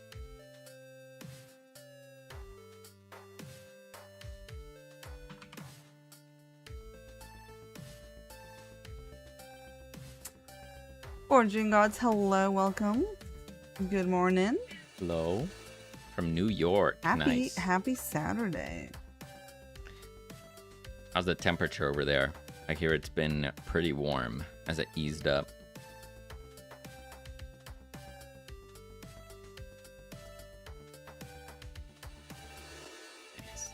Forging Gods, hello, welcome. Good morning. Hello. From New York. Nice. Happy Saturday. How's the temperature over there? I hear it's been pretty warm as it eased up.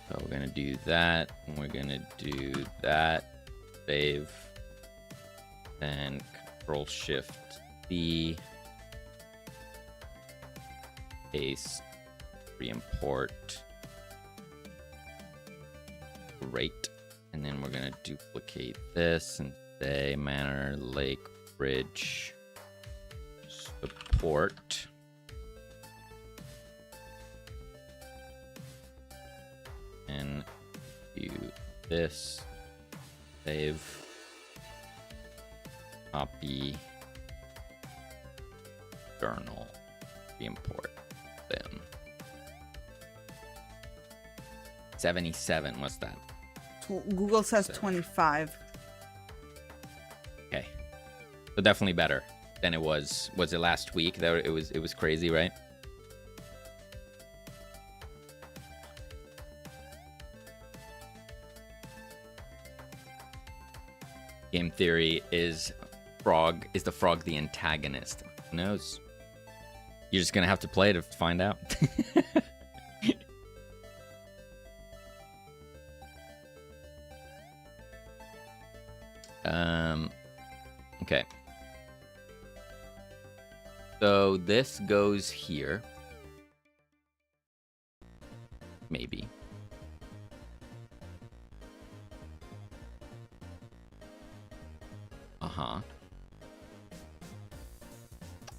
So we're gonna do that, and we're gonna do that. Save. Then Control Shift C. Paste. Re-import. Great. And then we're gonna duplicate this and say Manor Lake Bridge support. And do this. Save. Copy. Journal. Re-import them. 77. What's that? Google says 25. Okay. So definitely better than it was. Was it last week? That it was crazy, right? Game theory is the frog the antagonist? Who knows? You're just gonna have to play to find out. Okay. So this goes here. Maybe. Uh-huh.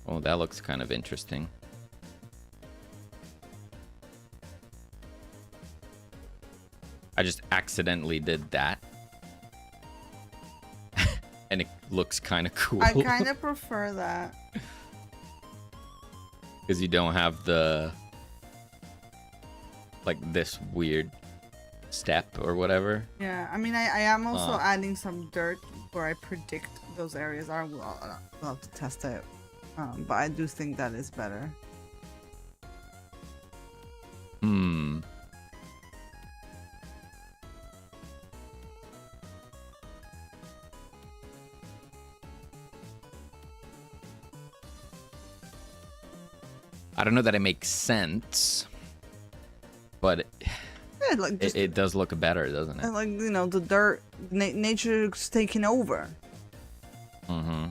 Oh, that looks kind of interesting. I just accidentally did that. And it looks kind of cool. I kind of prefer that. Because you don't have the... like this weird step or whatever. Yeah, I mean, I am also adding some dirt where I predict those areas are. We'll have to test it. But I do think that is better. Hmm. I don't know that it makes sense, but Yeah, like it does look better, doesn't it? like, you know, the dirt, nature's taking over. Mm-hmm.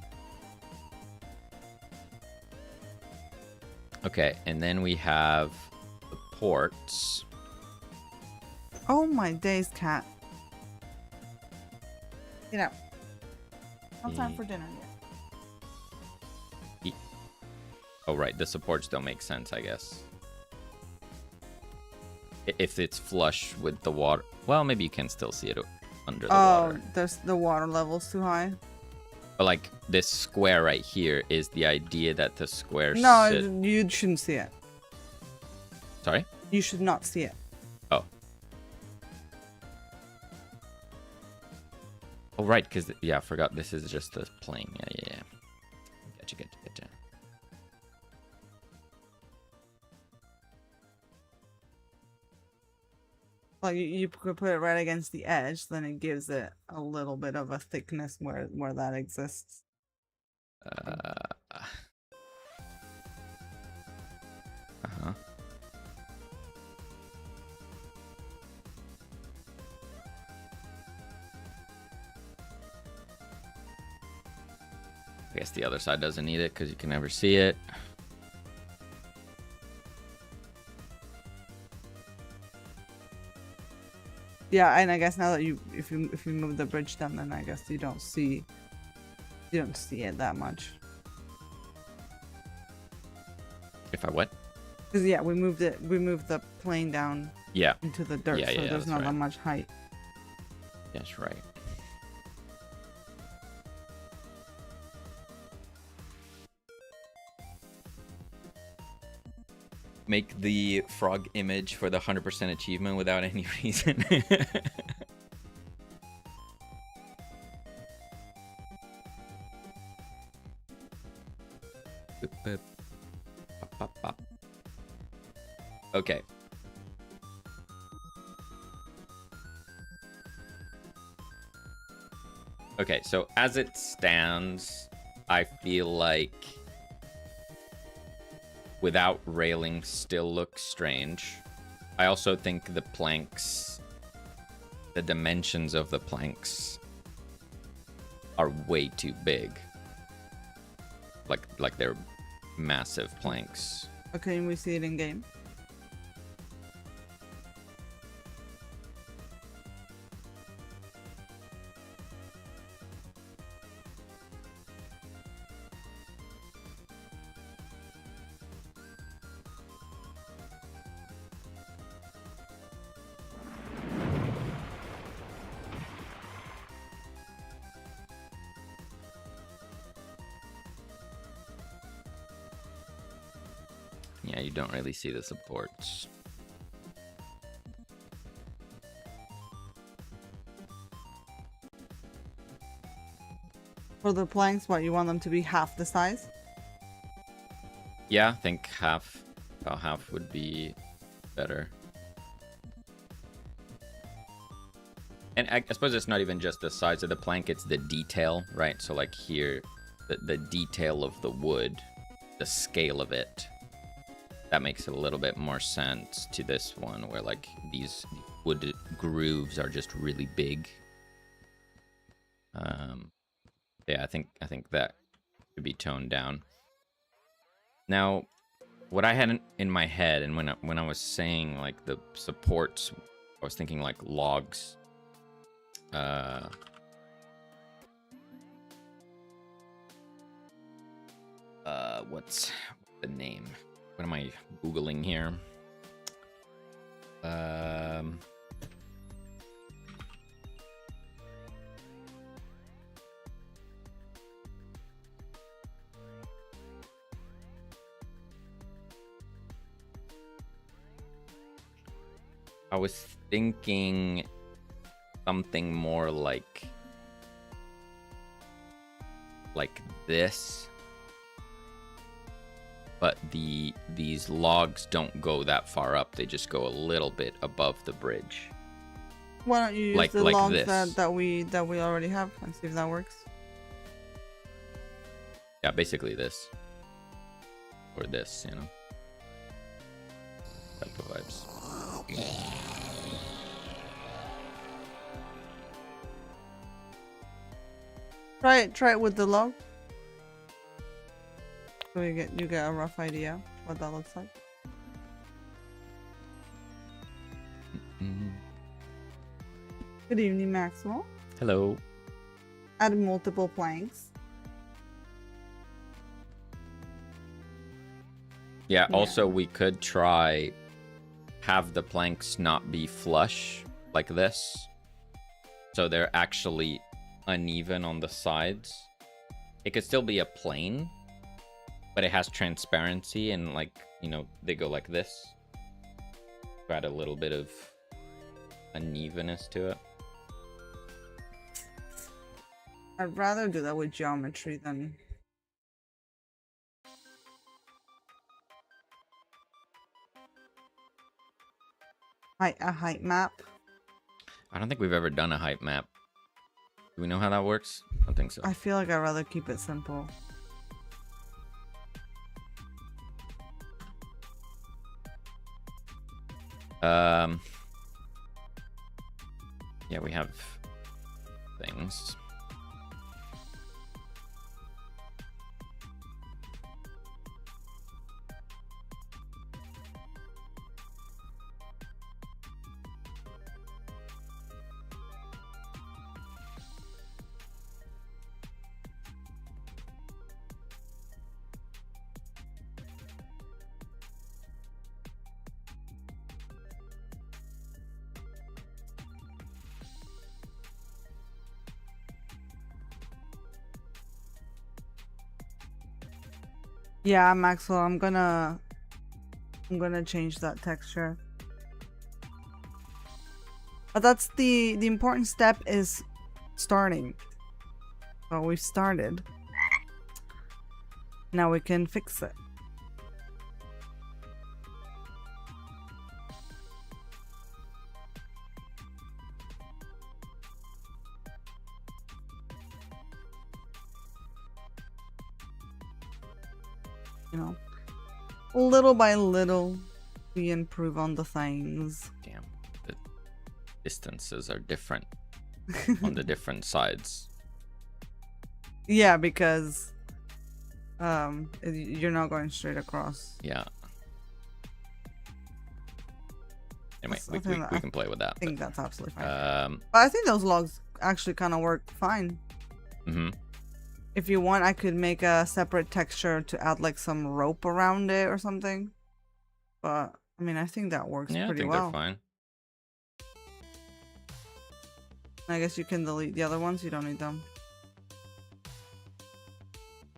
Okay, and then we have the ports. Oh my days, cat. Get out. No time for dinner yet. Oh, right. The supports don't make sense, I guess. If it's flush with the water. Well, maybe you can still see it under the water. Oh, the water level's too high. But, like, this square right here is the idea that the square No, you shouldn't see it. Sorry? You should not see it. Oh. Oh, right, because, yeah, I forgot this is just the plane. Yeah. Gotcha. Like, you could put it right against the edge, then it gives it a little bit of a thickness where that exists. I guess the other side doesn't need it because you can never see it. Yeah, and I guess now that if you move the bridge down, then I guess you don't see it that much. If I what? Because yeah, we moved the plane down. Yeah. Into the dirt, Yeah, so there's not right. that much height. That's right. Make the frog image for the 100% achievement without any reason. Okay. Okay, so as it stands, I feel like without railing still looks strange. I also think the planks, the dimensions of the planks are way too big. Like they're massive planks. Okay, can we see it in game? Yeah, you don't really see the supports. For the planks, what, you want them to be half the size? Yeah, I think about half would be better. And I suppose it's not even just the size of the plank, it's the detail, right? So like here, the detail of the wood, the scale of it, that makes a little bit more sense to this one, where like these wood grooves are just really big. Yeah, I think that should be toned down. Now, what I had in my head, and when I was saying like the supports, I was thinking like logs. What's the name? What am I Googling here? I was thinking something more like this. But these logs don't go that far up. They just go a little bit above the bridge. Why don't you use Like the logs this. that we already have and see if that works? Yeah, basically this. Or this, you know. Type of vibes. Try it with the log. So you get a rough idea what that looks like. Good evening, Maxwell. Hello. Add multiple planks. Yeah, also we could try have the planks not be flush like this. So they're actually uneven on the sides. It could still be a plane, but it has transparency and, like, you know, they go like this. Add a little bit of unevenness to it. I'd rather do that with geometry than... a height map. I don't think we've ever done a height map. Do we know how that works? I don't think so. I feel like I'd rather keep it simple. Yeah, we have things. Yeah, Maxwell, I'm gonna change that texture. But that's the important step is starting. So we've started. Now we can fix it. You know, little by little, we improve on the things. Damn, the distances are different on the different sides. Yeah, because you're not going straight across. Yeah. Anyway, That's we something that can play with that. I think that's absolutely fine. But But I think those logs actually kind of work fine. mm-hmm. If you want, I could make a separate texture to add like some rope around it or something. But I mean, I think that works Yeah, I pretty think well. they're fine. I guess you can delete the other ones. You don't need them.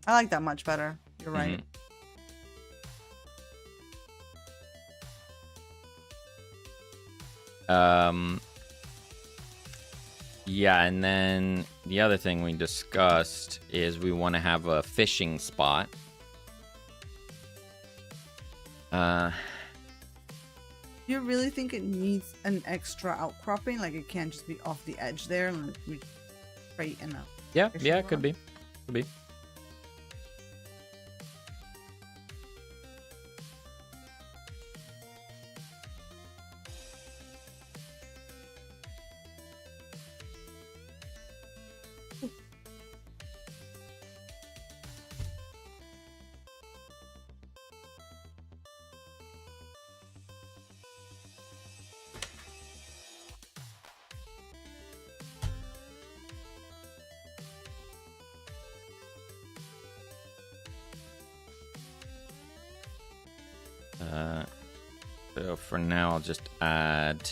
I like that much better. You're right. Yeah, and then the other thing we discussed is we want to have a fishing spot. You really think it needs an extra outcropping? Like it can't just be off the edge there and we straighten up? Yeah, it could be. Could be. So for now, I'll just add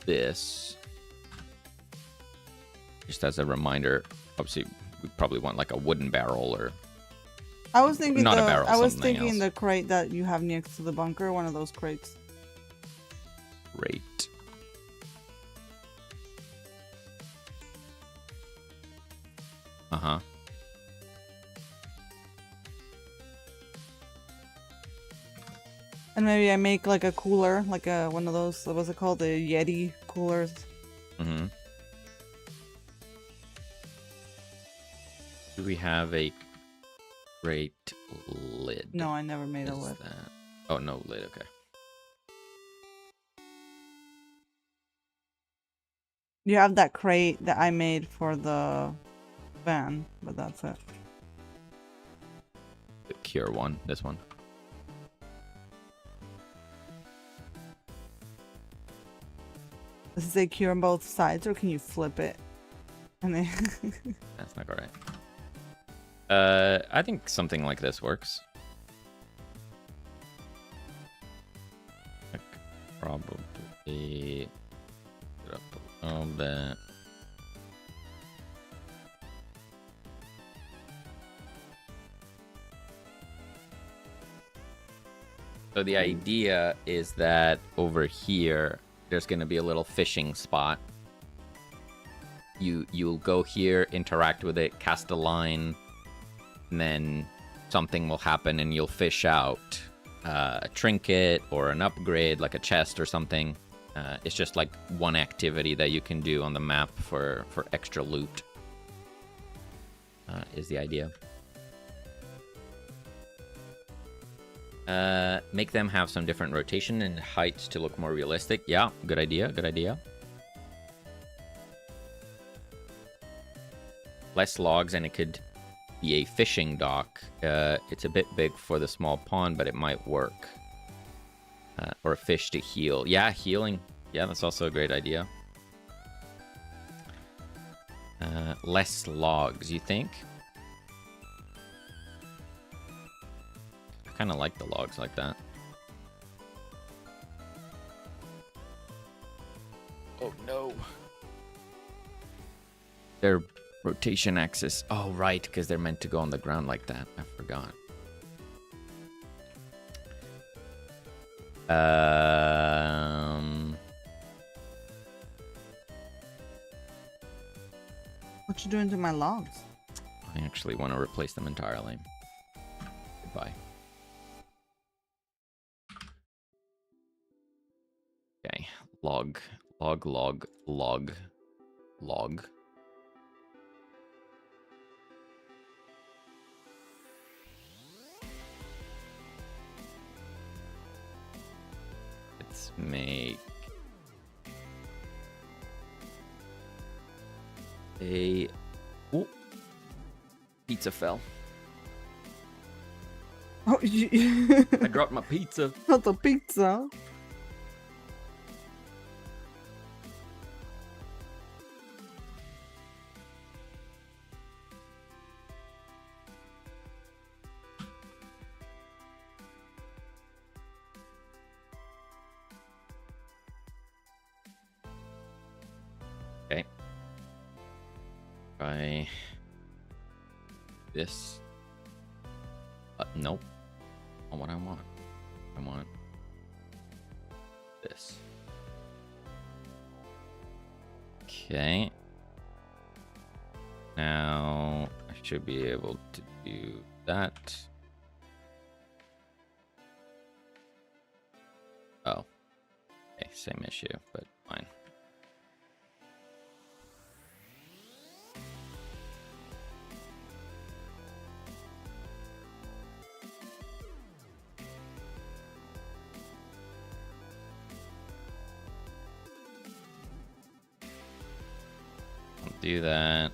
this. Just as a reminder, obviously we probably want like a wooden barrel or I was thinking Not a barrel, I was something thinking else. the crate that you have next to the bunker, one of those crates. Great. Uh-huh. And maybe I make like a cooler, like a one of those, what's it called? The Yeti coolers. Mm-hmm. Do we have a crate lid? No, I never made a Is lid. that... Oh, no lid, okay. You have that crate that I made for the van, but that's it. The cure one, this one. Does it say cure on both sides, or can you flip it? And then That's not alright. I think something like this works. Like, probably put up a little bit. So the idea is that over here, there's going to be a little fishing spot. You'll go here, interact with it, cast a line, and then something will happen and you'll fish out a trinket or an upgrade, like a chest or something. It's just like one activity that you can do on the map for extra loot, is the idea. Make them have some different rotation and heights to look more realistic. Yeah, good idea, good idea. Less logs and it could be a fishing dock. It's a bit big for the small pond, but it might work. Or a fish to heal. Yeah, healing. Yeah, that's also a great idea. Less logs, you think? I kind of like the logs like that. Oh no. Their rotation axis. Oh right, because they're meant to go on the ground like that. I forgot. what you doing to my logs? I actually want to replace them entirely. Goodbye. Okay, log. Let's make a... Oh, pizza fell. Oh, I dropped my pizza. not the pizza. Okay. Try this. Nope. Not what I want. I want this. Okay. Now I should be able to do that. Oh. Okay, same issue, but fine. I'll do that.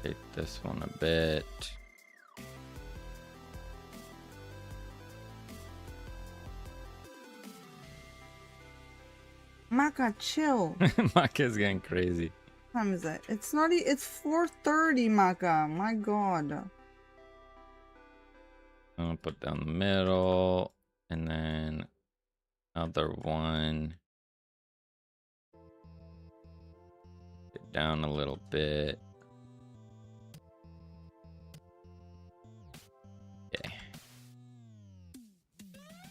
Take this one a bit. Maka, chill. Maka's getting crazy. What time is it? It's not. It's 4:30, Maka. My God. I'll put down the middle, and then another one. Get down a little bit.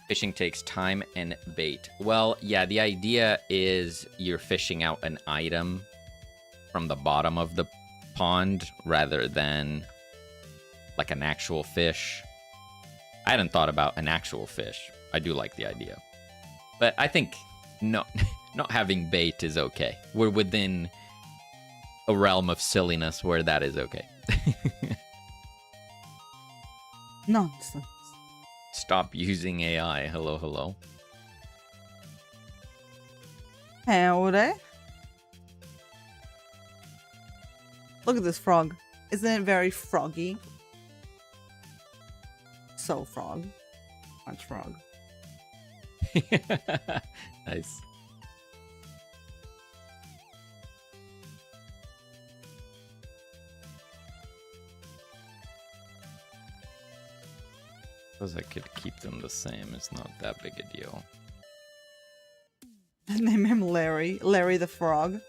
Fishing takes time and bait. Well, yeah, the idea is you're fishing out an item from the bottom of the pond rather than like an actual fish. I hadn't thought about an actual fish. I do like the idea. But I think not having bait is okay. We're within a realm of silliness where that is okay. Nonsense. Stop using AI. Hello, hello. Howdy. Look at this frog. Isn't it very froggy? So frog. Much frog. Nice. Suppose I could keep them the same. It's not that big a deal. Name him Larry. Larry the frog.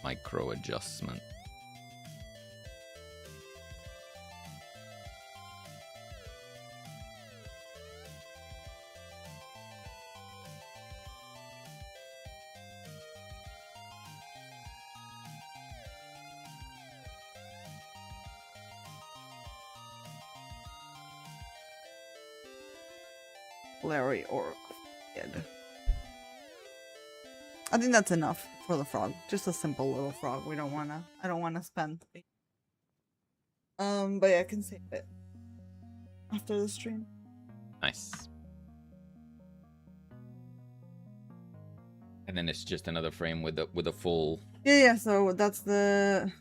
Micro adjustment. Larry or kid. I think that's enough for the frog. Just a simple little frog. I don't wanna spend. But yeah, I can save it after the stream. Nice. And then it's just another frame with a full. Yeah. So that's the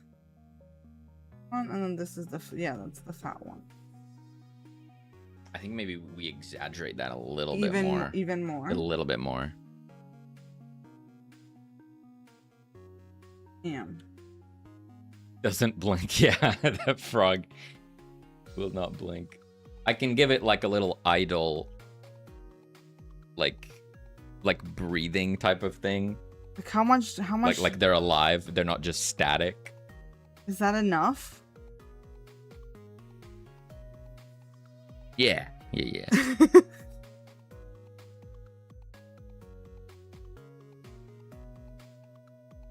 one, and then this is the that's the fat one. I think maybe we exaggerate that a little bit more. Even more. A little bit more. Yeah. Doesn't blink. Yeah, that frog will not blink. I can give it like a little idle, like breathing type of thing. Like how much? Like they're alive. They're not just static. Is that enough? Yeah.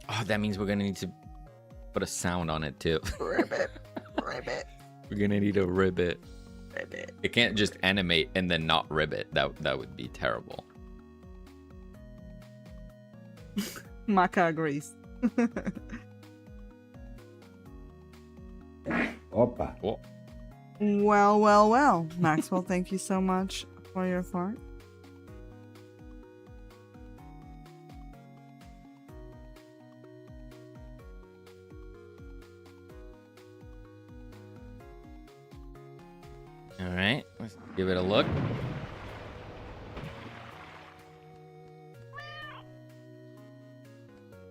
Oh, that means we're gonna need to put a sound on it too. Ribbit. We're gonna need a ribbit. Ribbit. It can't just animate and then not ribbit. That would be terrible. Maka agrees. Opa. Oh. Well. Maxwell, thank you so much for your fart. All right, let's give it a look.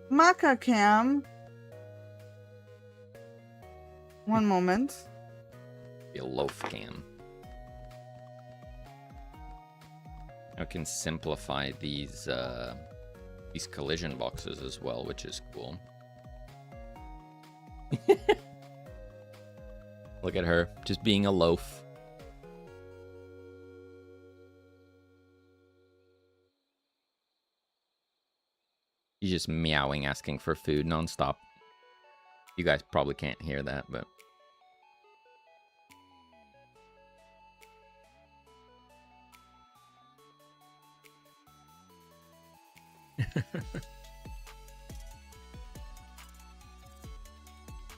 Maka Cam. One moment. Be a loaf cam. I can simplify these collision boxes as well, which is cool. Look at her, just being a loaf. She's just meowing, asking for food nonstop. You guys probably can't hear that, but...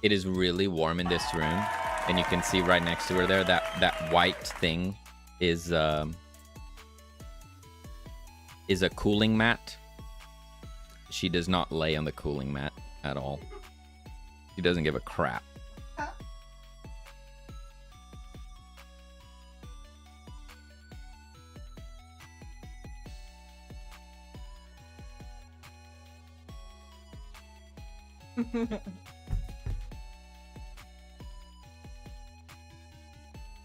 It is really warm in this room, and you can see right next to her there that white thing is a cooling mat. She does not lay on the cooling mat at all. She doesn't give a crap.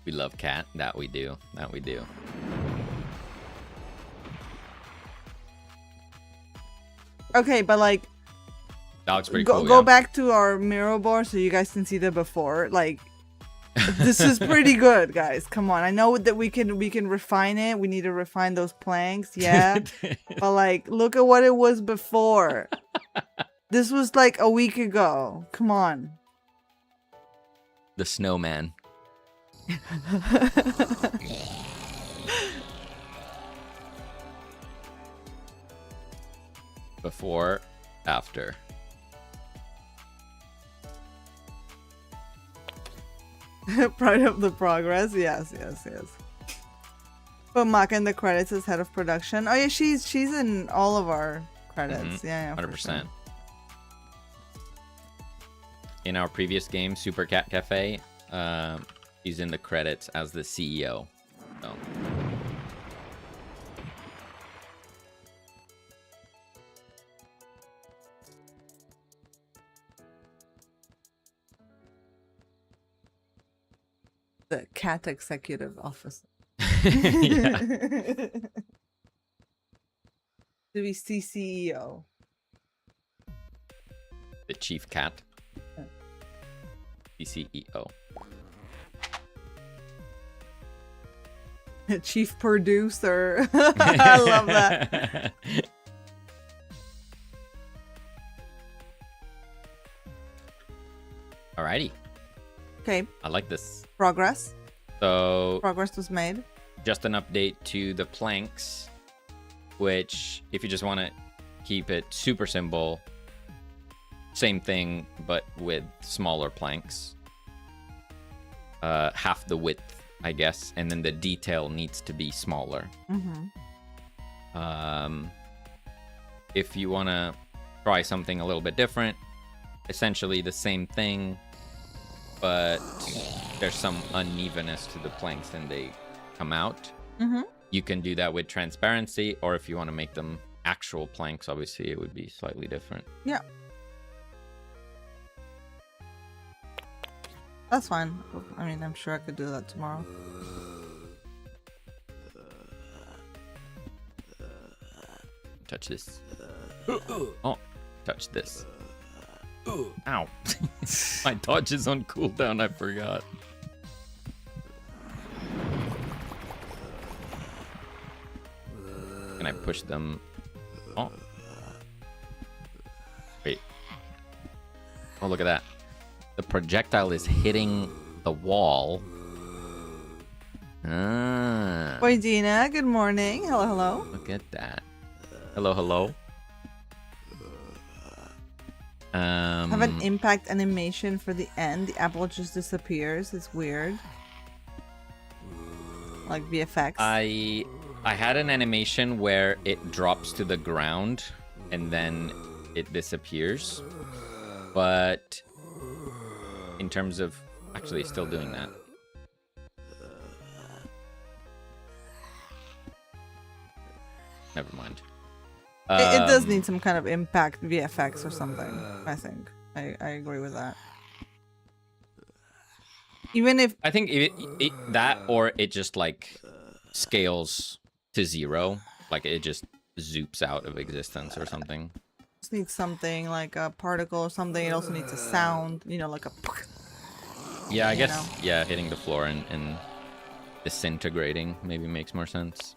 We love cat. That we do. That we do. Okay, but like, Dog's pretty cool. Go Yeah. back to our mirror board so you guys can see the before. Like, This is pretty good, guys. Come on. I know that we can refine it. We need to refine those planks, yeah. But like, look at what it was before. This was like a week ago. Come on. The snowman. Before, after. Proud of the progress. Yes. But Maka in the credits as head of production. Oh yeah, she's in all of our credits. Yeah, 100%. Sure. In our previous game, Super Cat Cafe, he's in the credits as the CEO. So. The cat executive officer. Yeah. To be CEO. The chief cat. CEO. Chief producer. I love that. Alrighty. Okay. I like this. Progress. So Progress was made. just an update to the planks, which if you just want to keep it super simple, same thing but with smaller planks. Half the width, I guess, and then the detail needs to be smaller. If you want to try something a little bit different, essentially the same thing, but there's some unevenness to the planks and they come out. You can do that with transparency, or if you want to make them actual planks, obviously it would be slightly different. Yeah. That's fine. I mean, I'm sure I could do that tomorrow. Touch this. Oh, touch this. Ow. My dodge is on cooldown, I forgot. Can I push them? Oh. Wait. Oh, look at that. The projectile is hitting the wall. Ah. Boy, Dina, good morning. Hello, hello. Look at that. Hello, hello. Have an impact animation for the end. The apple just disappears. It's weird. Like VFX. I had an animation where it drops to the ground and then it disappears. But in terms of actually still doing that. Never mind. It does need some kind of impact VFX or something, I think. I agree with that. Even if... I think that, or it just, like, scales to 0. Like, it just zoops out of existence or something. It needs something, like a particle or something. It also needs a sound, you know, like a... Yeah, I guess, yeah, hitting the floor and disintegrating maybe makes more sense.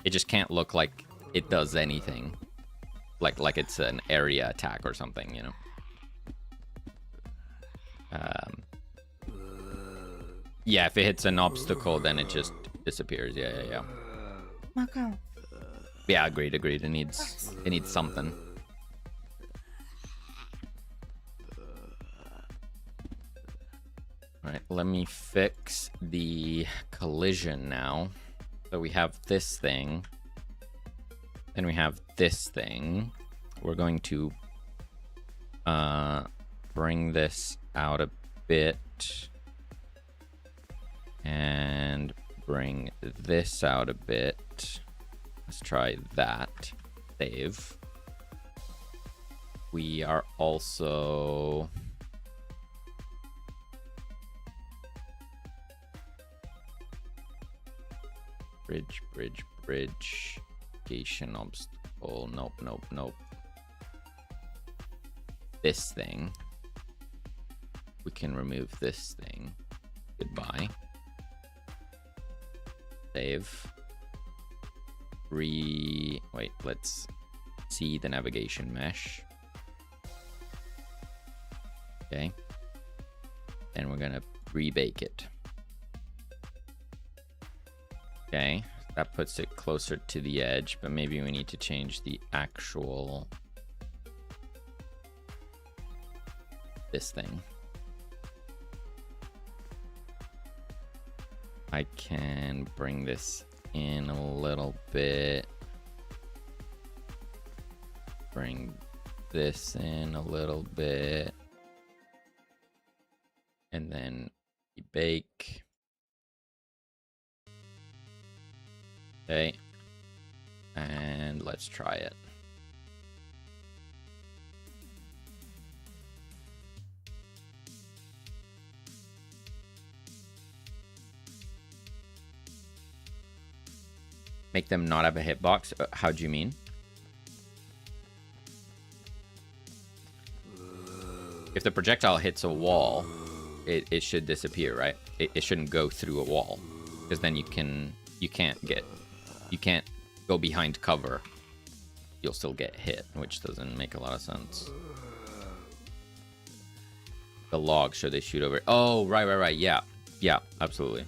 It just can't look like it does anything. Like it's an area attack or something, you know? Yeah, if it hits an obstacle, then it just disappears. Yeah. Okay. Yeah, agreed. It needs something. All right, let me fix the collision now. So we have this thing. Then we have this thing. We're going to bring this out a bit. And bring this out a bit. Let's try that. Save. We are also... Bridge. Location obstacle. Nope. This thing. We can remove this thing. Goodbye. Save. Wait, let's see the navigation mesh. Okay. And we're gonna rebake it. Okay, that puts it closer to the edge, but maybe we need to change the actual... this thing. I can bring this in a little bit. Bring this in a little bit. And then bake. Okay. And let's try it. Make them not have a hitbox? How do you mean? If the projectile hits a wall, it should disappear, right? It shouldn't go through a wall, because then you can't go behind cover. You'll still get hit, which doesn't make a lot of sense. The log, should they shoot over? Oh, right. Yeah, absolutely.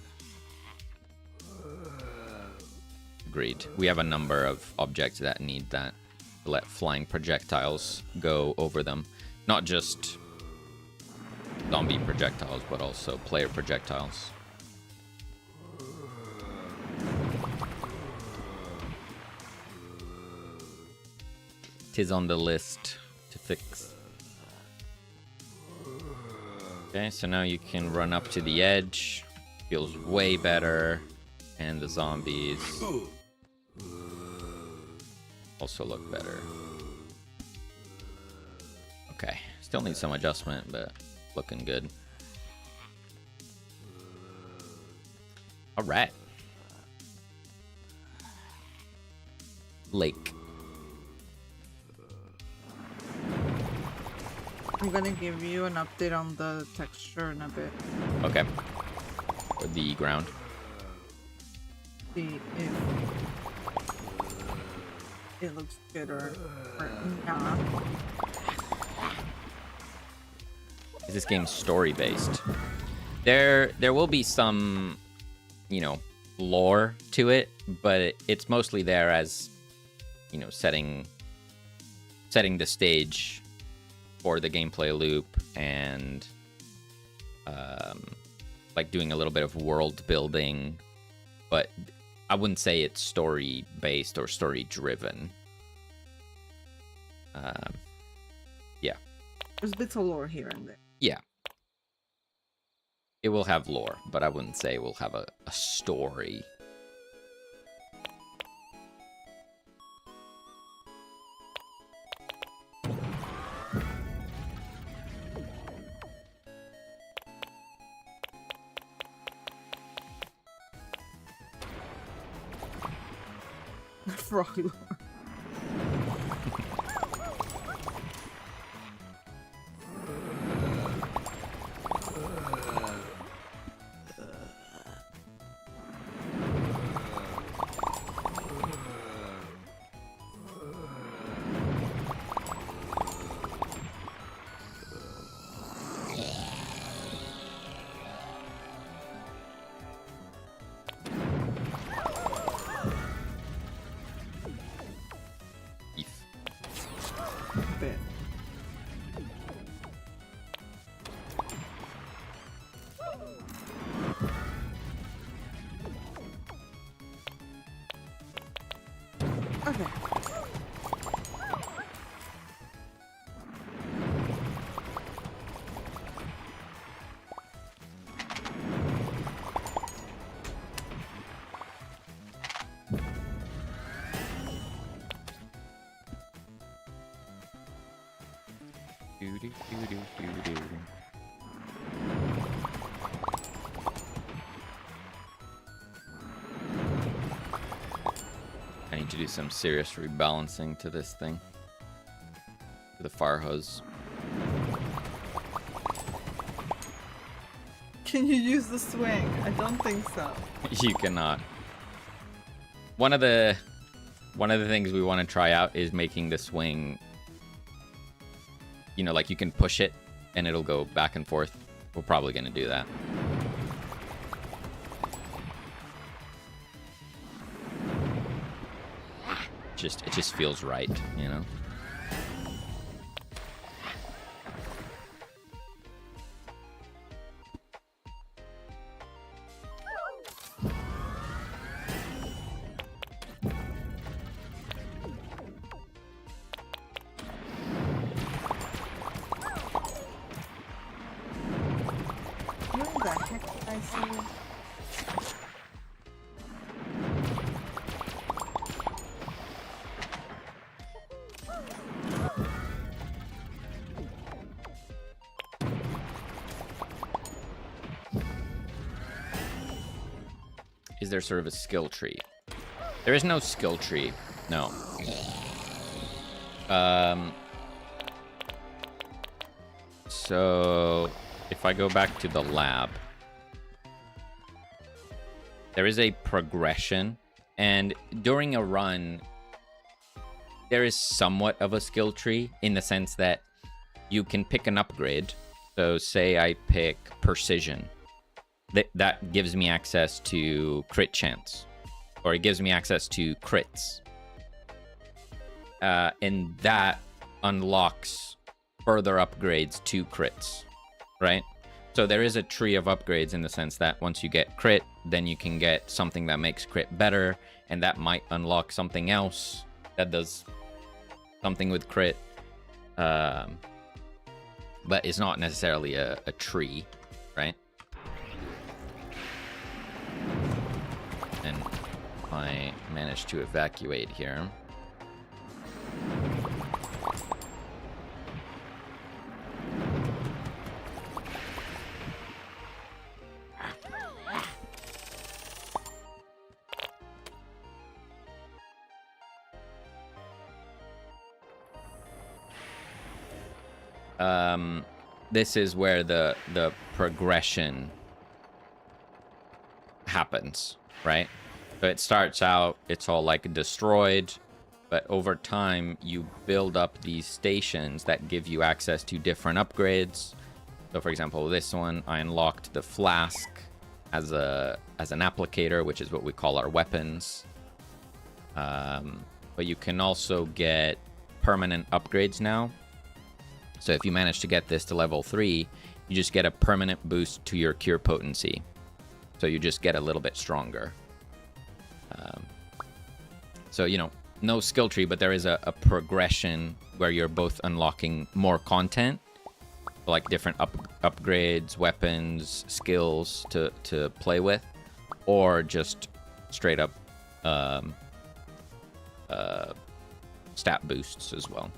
Agreed. We have a number of objects that need that to let flying projectiles go over them. Not just zombie projectiles, but also player projectiles. Tis on the list to fix. Okay, so now you can run up to the edge. Feels way better. And the zombies also look better. Okay, still need some adjustment, but looking good. All right. Lake. I'm gonna give you an update on the texture in a bit. Okay. For the ground. See if it looks good or not. Is this game story based? There will be some, lore to it, but it's mostly there as, setting the stage for the gameplay loop and like doing a little bit of world building, but I wouldn't say it's story based or story driven. Yeah. There's bits of lore here and there. Yeah. It will have lore, but I wouldn't say it will have a story. Frog lore. Okay. I need to do some serious rebalancing to this thing. To the fire hose. Can you use the swing? I don't think so. You cannot. One of the things we want to try out is making the swing, you know, like you can push it and it'll go back and forth. We're probably going to do that. It just feels right, you know? What the heck did I say? Is there sort of a skill tree? There is no skill tree. No. So if I go back to the lab, there is a progression, and during a run, there is somewhat of a skill tree in the sense that you can pick an upgrade. So say I pick precision. That gives me access to crit chance, or it gives me access to crits. And that unlocks further upgrades to crits, right? So there is a tree of upgrades in the sense that once you get crit, then you can get something that makes crit better, and that might unlock something else that does something with crit. But it's not necessarily a tree, right? And I managed to evacuate here. This is where the progression happens, right? So it starts out, it's all like destroyed, but over time you build up these stations that give you access to different upgrades. So for example, this one, I unlocked the flask as an applicator, which is what we call our weapons. But you can also get permanent upgrades now. So if you manage to get this to level 3, you just get a permanent boost to your cure potency. So you just get a little bit stronger. So, you know, no skill tree, but there is a progression where you're both unlocking more content, like different upgrades, weapons, skills to play with, or just straight up stat boosts as well.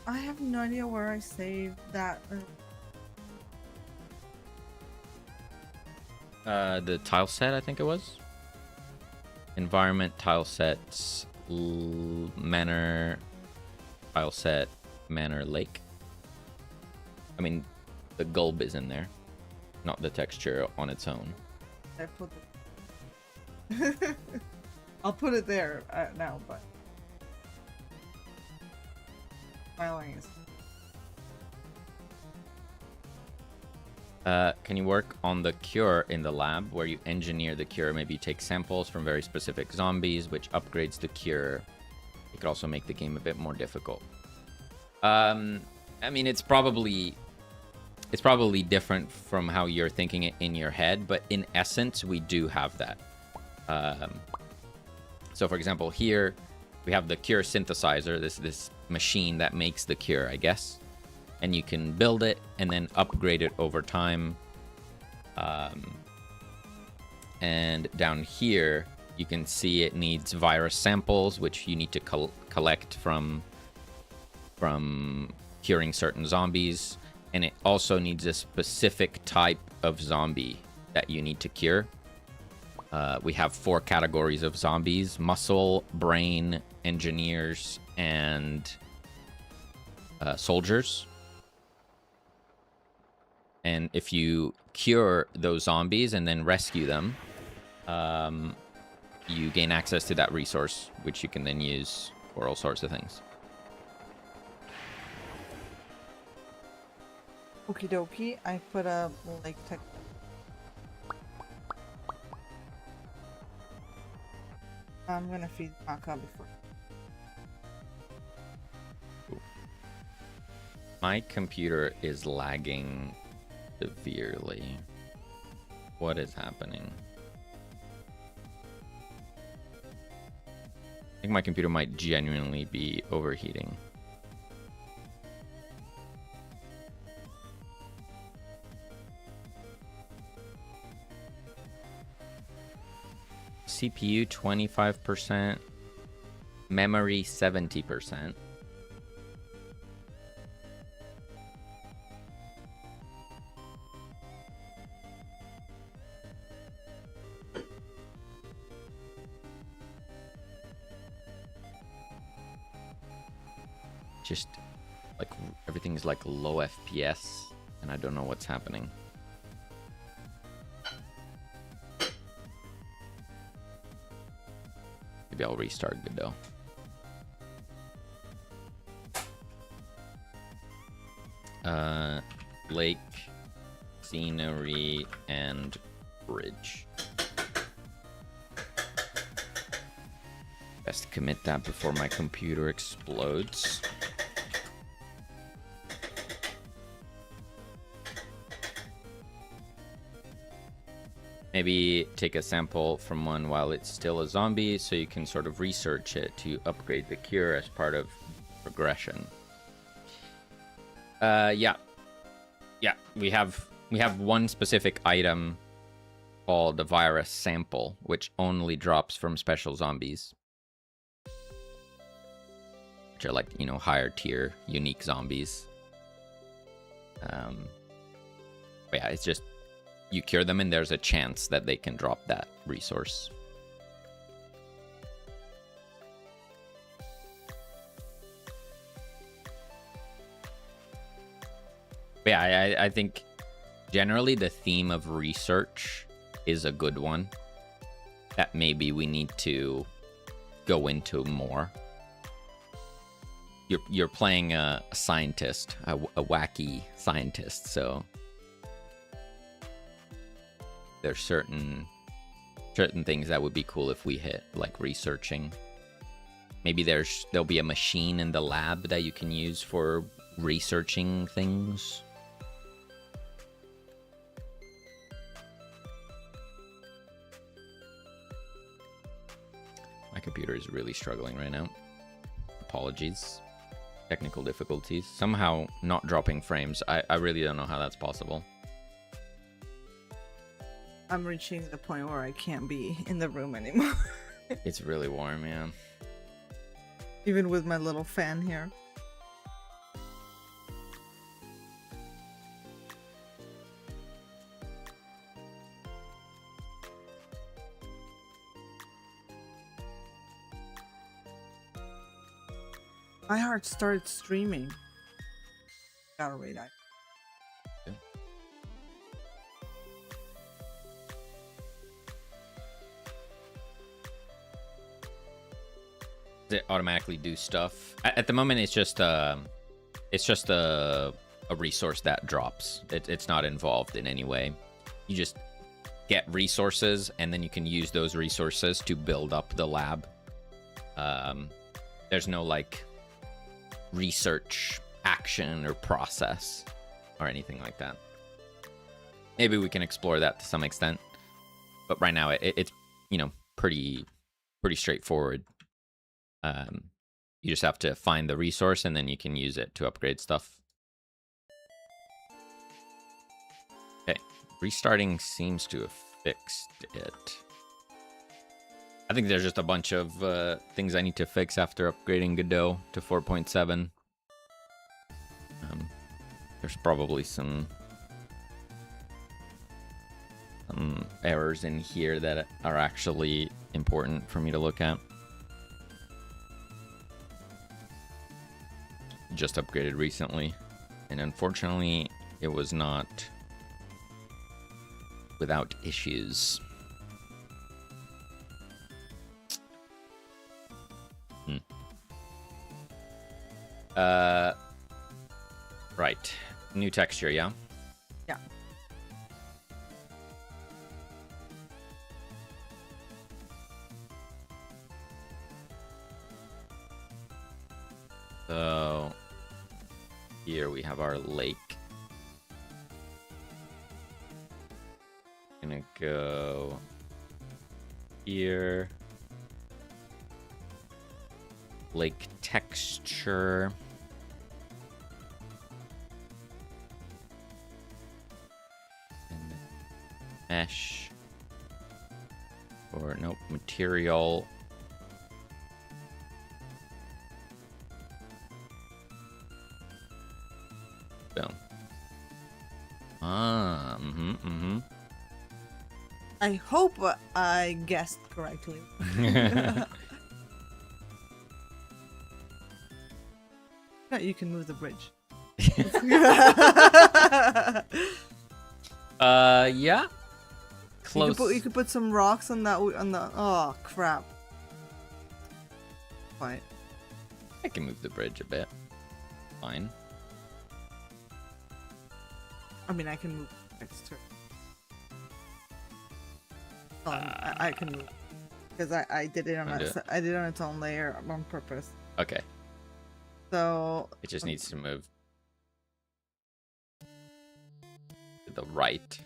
I have no idea where I saved that. The tile set, I think it was. Environment, tile sets, manor, tile set, manor, lake. I mean, the gulb is in there, not the texture on its own. I put it. I'll put it there now, but filing is. Can you work on the cure in the lab where you engineer the cure? Maybe you take samples from very specific zombies, which upgrades the cure. It could also make the game a bit more difficult. I mean, it's probably different from how you're thinking it in your head, but in essence, we do have that. So for example, here we have the cure synthesizer, this machine that makes the cure, I guess. And you can build it and then upgrade it over time. And down here, you can see it needs virus samples, which you need to collect from curing certain zombies. And it also needs a specific type of zombie that you need to cure. We have 4 categories of zombies: muscle, brain, engineers, and soldiers. And if you cure those zombies and then rescue them, you gain access to that resource, which you can then use for all sorts of things. Okie dokie. I put a lake tech. I'm gonna feed Maka before. My computer is lagging severely. What is happening? I think my computer might genuinely be overheating. CPU 25%, memory 70%. Just like everything's like low FPS and I don't know what's happening. Maybe I'll restart Godot. Lake, scenery, and bridge. Best commit that before my computer explodes. Maybe take a sample from one while it's still a zombie so you can sort of research it to upgrade the cure as part of progression. Yeah, we have one specific item called the virus sample, which only drops from special zombies, which are like, you know, higher tier unique zombies. But yeah, it's just you cure them and there's a chance that they can drop that resource. But yeah, I think generally the theme of research is a good one that maybe we need to go into more. You're playing a scientist, a wacky scientist, so there's certain things that would be cool if we hit, like researching. Maybe there'll be a machine in the lab that you can use for researching things. My computer is really struggling right now. Apologies. Technical difficulties. Somehow not dropping frames. I really don't know how that's possible. I'm reaching the point where I can't be in the room anymore. It's really warm, yeah. Even with my little fan here. My heart started streaming. Gotta read that. It automatically do stuff at the moment. It's just a resource that drops. It's not involved in any way. You just get resources and then you can use those resources to build up the lab. There's no like research action or process or anything like that. Maybe we can explore that to some extent, but right now it's, you know, pretty straightforward. You just have to find the resource and then you can use it to upgrade stuff. Okay, restarting seems to have fixed it. I think there's just a bunch of things I need to fix after upgrading Godot to 4.7. There's probably some errors in here that are actually important for me to look at. Just upgraded recently, and unfortunately it was not without issues. Right. New texture, yeah? Yeah. So here we have our lake. Gonna go here. Lake texture. And mesh. Or nope, material. Boom. I hope I guessed correctly. No, you can move the bridge. Yeah. Close. You could put some rocks on that. Oh crap. Fine. I can move the bridge a bit. Fine. I mean, I can move next turn. I can move because I did it on I did it on its own layer on purpose. Okay. So It just needs to move to the right.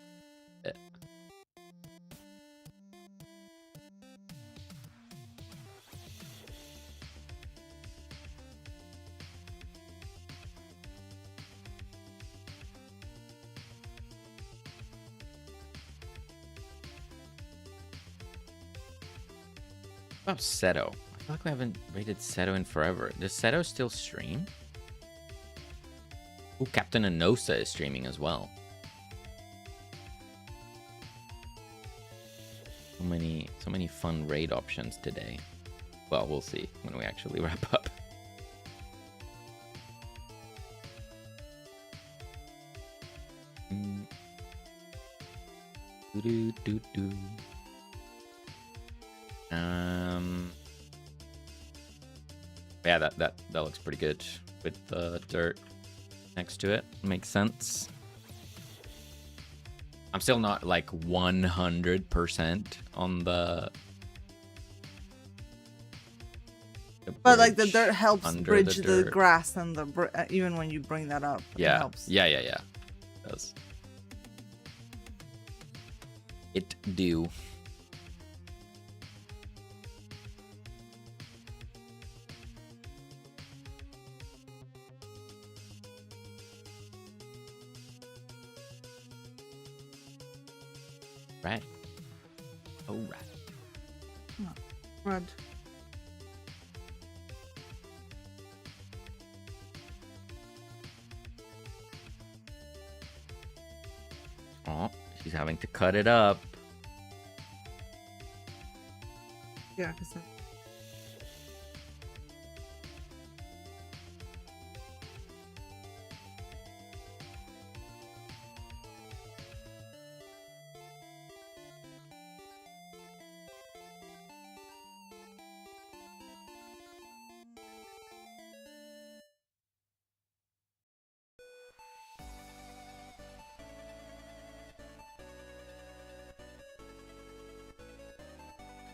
What about Seto? I feel like we haven't rated Seto in forever. Does Seto still stream? Ooh, Captain Anosa is streaming as well. So many fun raid options today. Well, we'll see when we actually wrap up. Yeah, that looks pretty good with the dirt next to it. Makes sense. I'm still not like 100% on the but like the dirt helps bridge the dirt. grass and the even when you bring that up. Yeah. It helps. Yeah. It does. It do. Right. Oh, right. Oh, red. Oh, she's having to cut it up. Yeah, because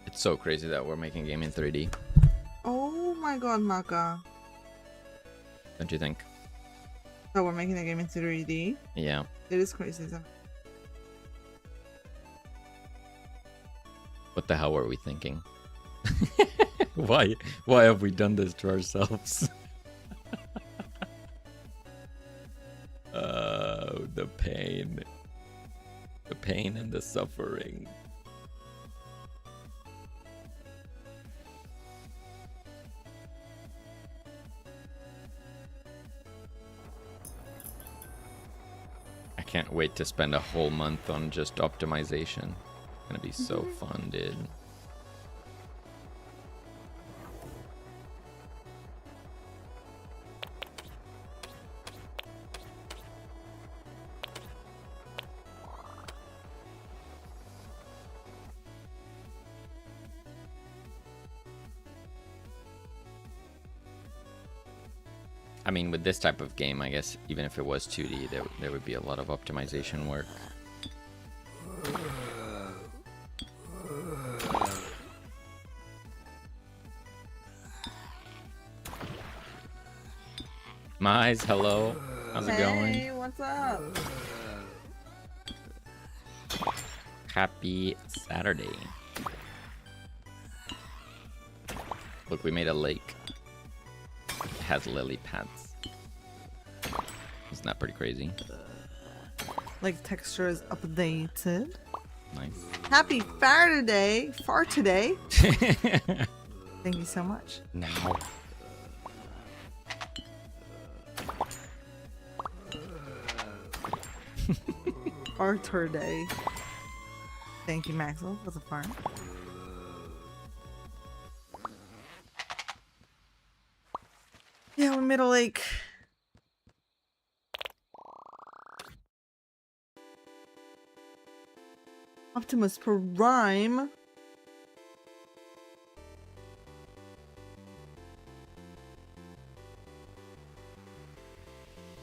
It's so crazy that we're making a game in 3D. oh my god, Maka. Don't you think? So we're making the game in 3D. Yeah. It is crazy. So. What the hell were we thinking? Why have we done this to ourselves? The pain. The pain and the suffering. I can't wait to spend a whole month on just optimization. It's gonna be so fun, dude. mean, with this type of game, I guess even if it was 2D, there would be a lot of optimization work. Mize, hello. How's it going? Hey, what's up? Happy Saturday. Look, we made a lake. It has lily pads. Isn't that pretty crazy? Like texture is updated. Nice. Happy Far today. Thank you so much. Now. Arthur Day. Thank you, Maxwell, for the farm. Yeah, we made a lake. Optimus Prime.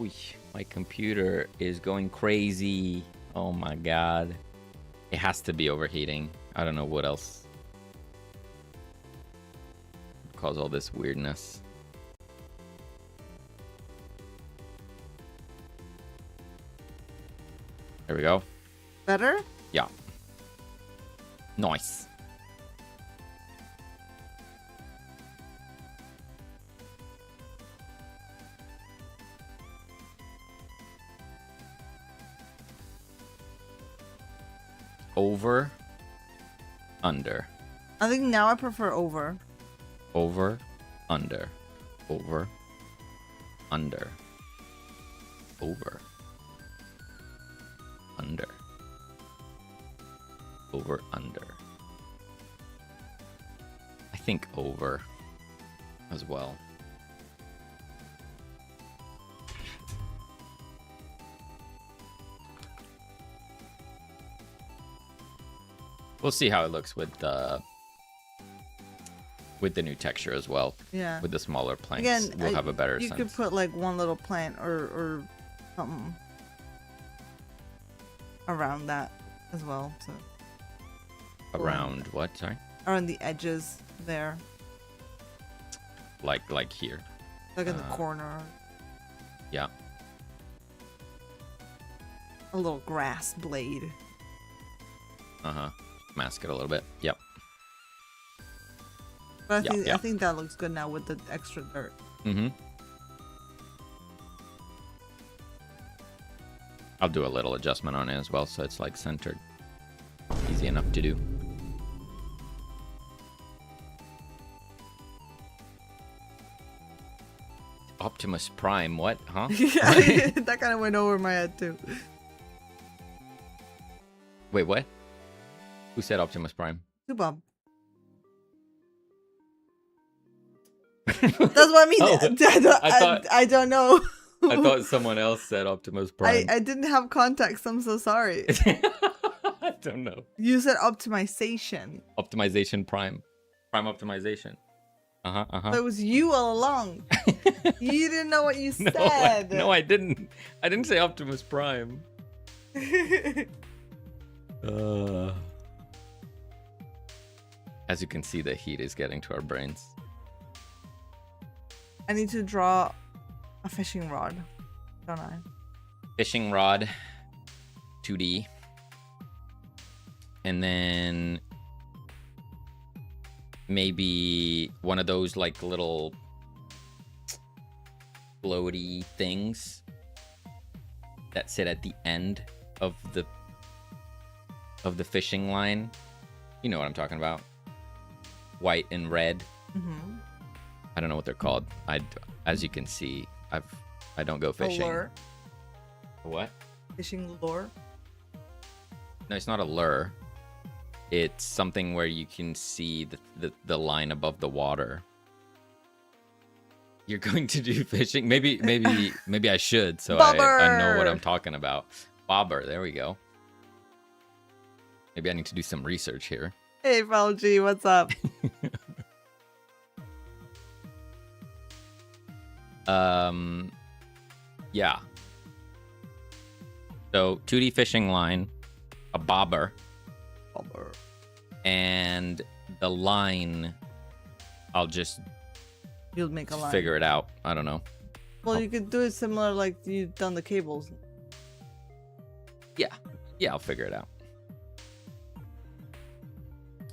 Ooh, my computer is going crazy. Oh my god. It has to be overheating. I don't know what else cause all this weirdness. There we go. Better? Yeah. Nice. Over, under, I think now I prefer over. over, under, over, under, over, under, over, under. I think over as well. We'll see how it looks with the new texture as well. Yeah. With the smaller planks, Again, we'll have a better you sense. could put like one little plant or something around that as well. So Around what? Sorry. around the edges there, Like here. like in the corner, Yeah. a little grass blade. Uh-huh. Mask it a little bit. Yep. But Yeah, yeah. I think that looks good now with the extra dirt. Mm-hmm. I'll do a little adjustment on it as well, so it's like centered. Easy enough to do. Optimus Prime, what? Huh? Yeah, that kind of went over my head too. Wait, what? Who said Optimus Prime? Bob. That's what I mean. Oh, I don't know. I thought someone else said Optimus Prime. I didn't have context. I'm so sorry. I don't know. You said optimization. Optimization Prime. Prime optimization. Uh-huh, uh-huh. So it was you all along. You didn't know what you No, said. no, I didn't. I didn't say Optimus Prime. As you can see, the heat is getting to our brains. I need to draw a fishing rod, don't I? Fishing rod, 2D. And then maybe one of those like little floaty things that sit at the end of the fishing line. You know what I'm talking about. White and red. Mm-hmm. I don't know what they're called. As you can see, I don't go fishing. A lure. A what? Fishing lure. No, it's not a lure. It's something where you can see the line above the water. You're going to do fishing? Maybe I should, so I know what I'm talking about. Bobber, there we go. Maybe I need to do some research here. Hey, Felgy, what's up? Yeah. So 2D fishing line, a bobber, and the line, I'll just You'll make a line. figure it out. I don't know. Well, you could do it similar like you've done the cables. Yeah, I'll figure it out.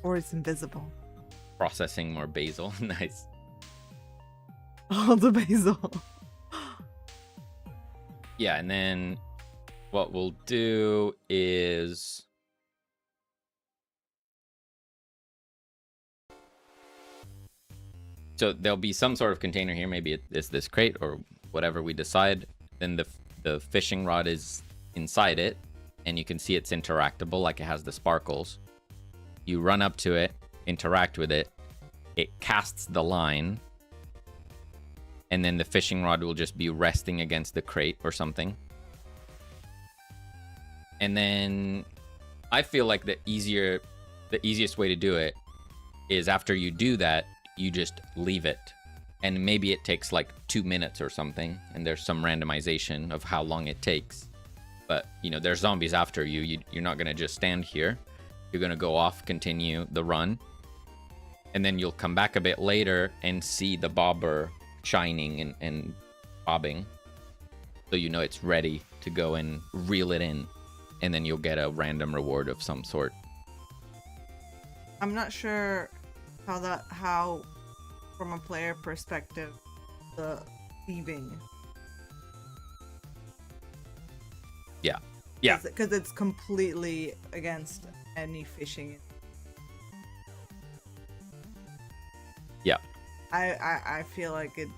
Or it's invisible. Processing more basil. Nice. All the basil. Yeah, and then what we'll do is so there'll be some sort of container here. Maybe it's this crate or whatever we decide. Then the fishing rod is inside it, and you can see it's interactable, like it has the sparkles. You run up to it, interact with it, it casts the line, and then the fishing rod will just be resting against the crate or something. And then I feel like the easiest way to do it is after you do that, you just leave it. And maybe it takes like 2 minutes or something, and there's some randomization of how long it takes. But, you know, there's zombies after you. You're not going to just stand here. You're going to go off, continue the run. And then you'll come back a bit later and see the bobber shining and bobbing. So you know it's ready to go and reel it in. And then you'll get a random reward of some sort. I'm not sure how from a player perspective, the thieving. Yeah. Because it's completely against any fishing. Yeah. I feel like it'd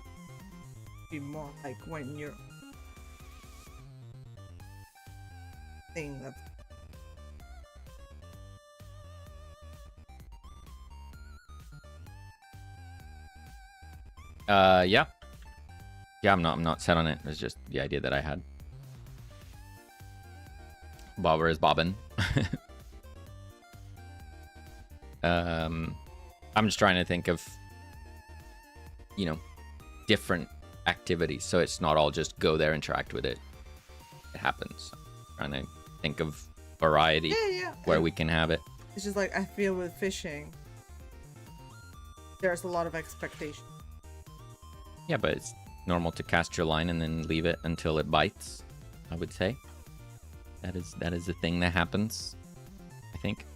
be more like when you're thing that's yeah. I'm not set on it. It's just the idea that I had. Bobber is bobbing. I'm just trying to think of, you know, different activities, so it's not all just go there, interact with it. It happens. I'm trying to think of variety where we can have it. It's just like I feel with fishing, there's a lot of expectation. Yeah, but it's normal to cast your line and then leave it until it bites, I would say. That is the thing that happens, I think.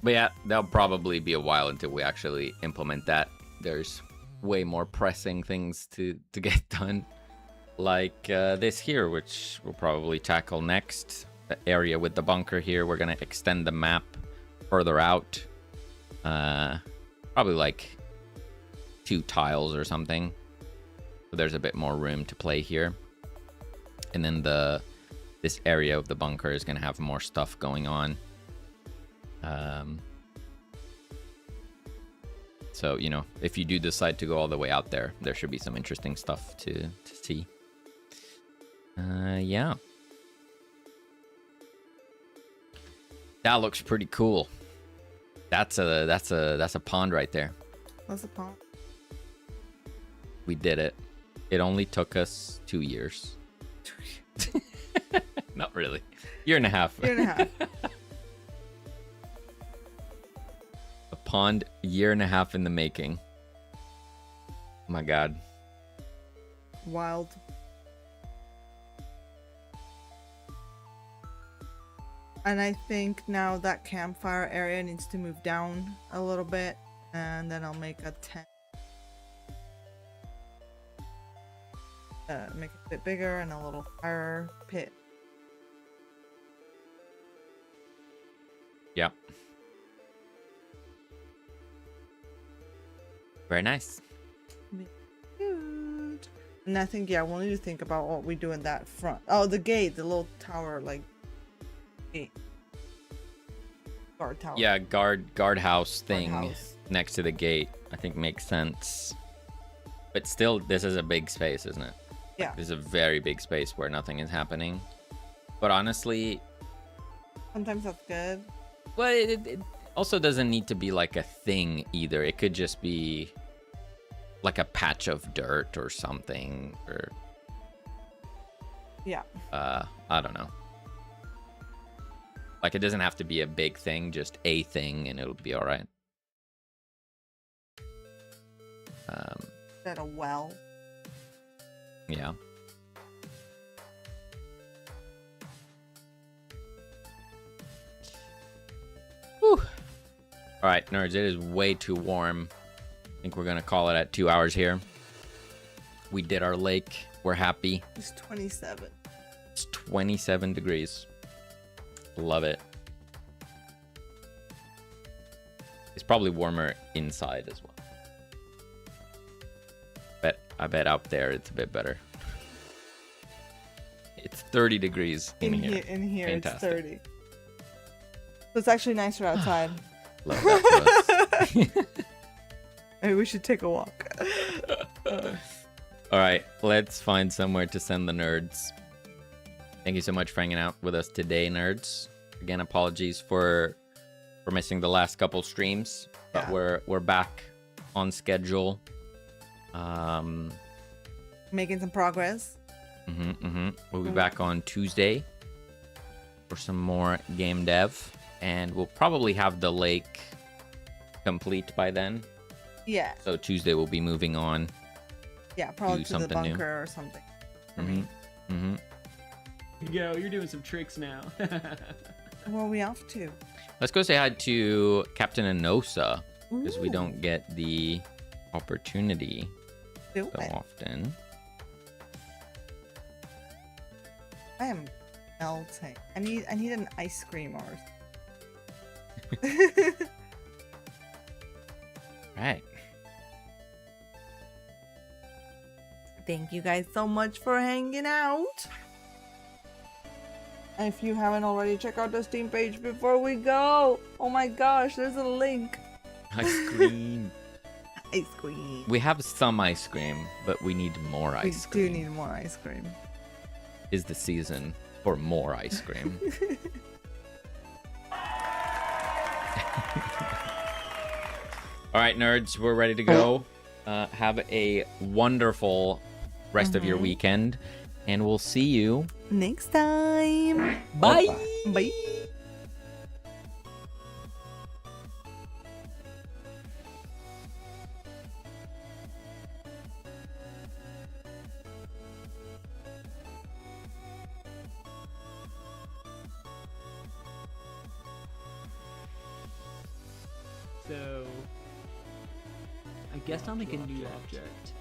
But yeah, that'll probably be a while until we actually implement that. There's way more pressing things to get done. Like this here, which we'll probably tackle next. The area with the bunker here, we're going to extend the map further out. Probably like 2 tiles or something. So there's a bit more room to play here. And then this area of the bunker is going to have more stuff going on. So, you know, if you do decide to go all the way out there, there should be some interesting stuff to see. Yeah. That looks pretty cool. That's a pond right there. What's the pond? We did it. It only took us 2 years. Not really. Year and a half. Year and a half. A pond, year and a half in the making. Oh my god. Wild. And I think now that campfire area needs to move down a little bit, and then I'll make a tent. Make it a bit bigger and a little fire pit. Yep. Very nice. Cute. And I think, yeah, we'll need to think about what we do in that front. Oh, the gate, the little tower, like gate. Guard tower. Yeah, guardhouse thing Guardhouse. next to the gate, I think makes sense. But still, this is a big space, isn't it? Yeah. This is a very big space where nothing is happening. But honestly, Sometimes that's good. well, Also doesn't need to be like a thing either. It could just be like a patch of dirt or something, or Yeah. I don't know. Like, it doesn't have to be a big thing, just a thing, and it'll be all right. Is that a well? Yeah. Whew. All right, nerds, it is way too warm. I think we're going to call it at 2 hours here. We did our lake. We're happy. It's 27. It's 27 degrees. Love it. It's probably warmer inside as well. I bet out there it's a bit better. It's 30 degrees in here. In here Fantastic. it's 30. So it's actually nicer outside. Love that for us. Maybe we should take a walk. All right, let's find somewhere to send the nerds. Thank you so much for hanging out with us today, nerds. Again, apologies for missing the last couple streams, but Yeah. we're back on schedule. Making some progress. We'll be back on Tuesday for some more game dev, and we'll probably have the lake complete by then. Yeah. So Tuesday we'll be moving on. Yeah, probably Do to the something new. bunker or something. You go, you're doing some tricks now. Where are we off to? Let's go say hi to Captain Enosa, because we don't get the opportunity Do so it. often. I am melting. I need an ice cream or Right. Thank you guys so much for hanging out. And if you haven't already, check out the Steam page before we go. Oh my gosh, there's a link. Ice cream. Ice cream. We have some ice cream, but we need more We ice cream. do need more ice cream. Is the season for more ice cream. All right, nerds, we're ready to go. Have a wonderful rest of your weekend, and we'll see you Next time. Bye. Bye. So, I guess I'll make a new object.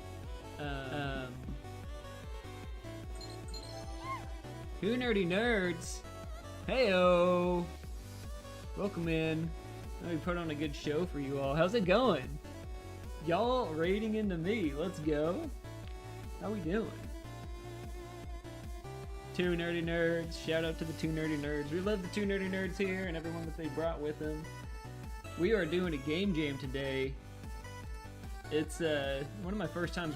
Who nerdy nerds? Heyo! Welcome in. Let me put on a good show for you all. How's it going? Y'all raiding into me. Let's go. How we doing? Two nerdy nerds. Shout out to the two nerdy nerds. We love the two nerdy nerds here and everyone that they brought with them. We are doing a game jam today. It's one of my first times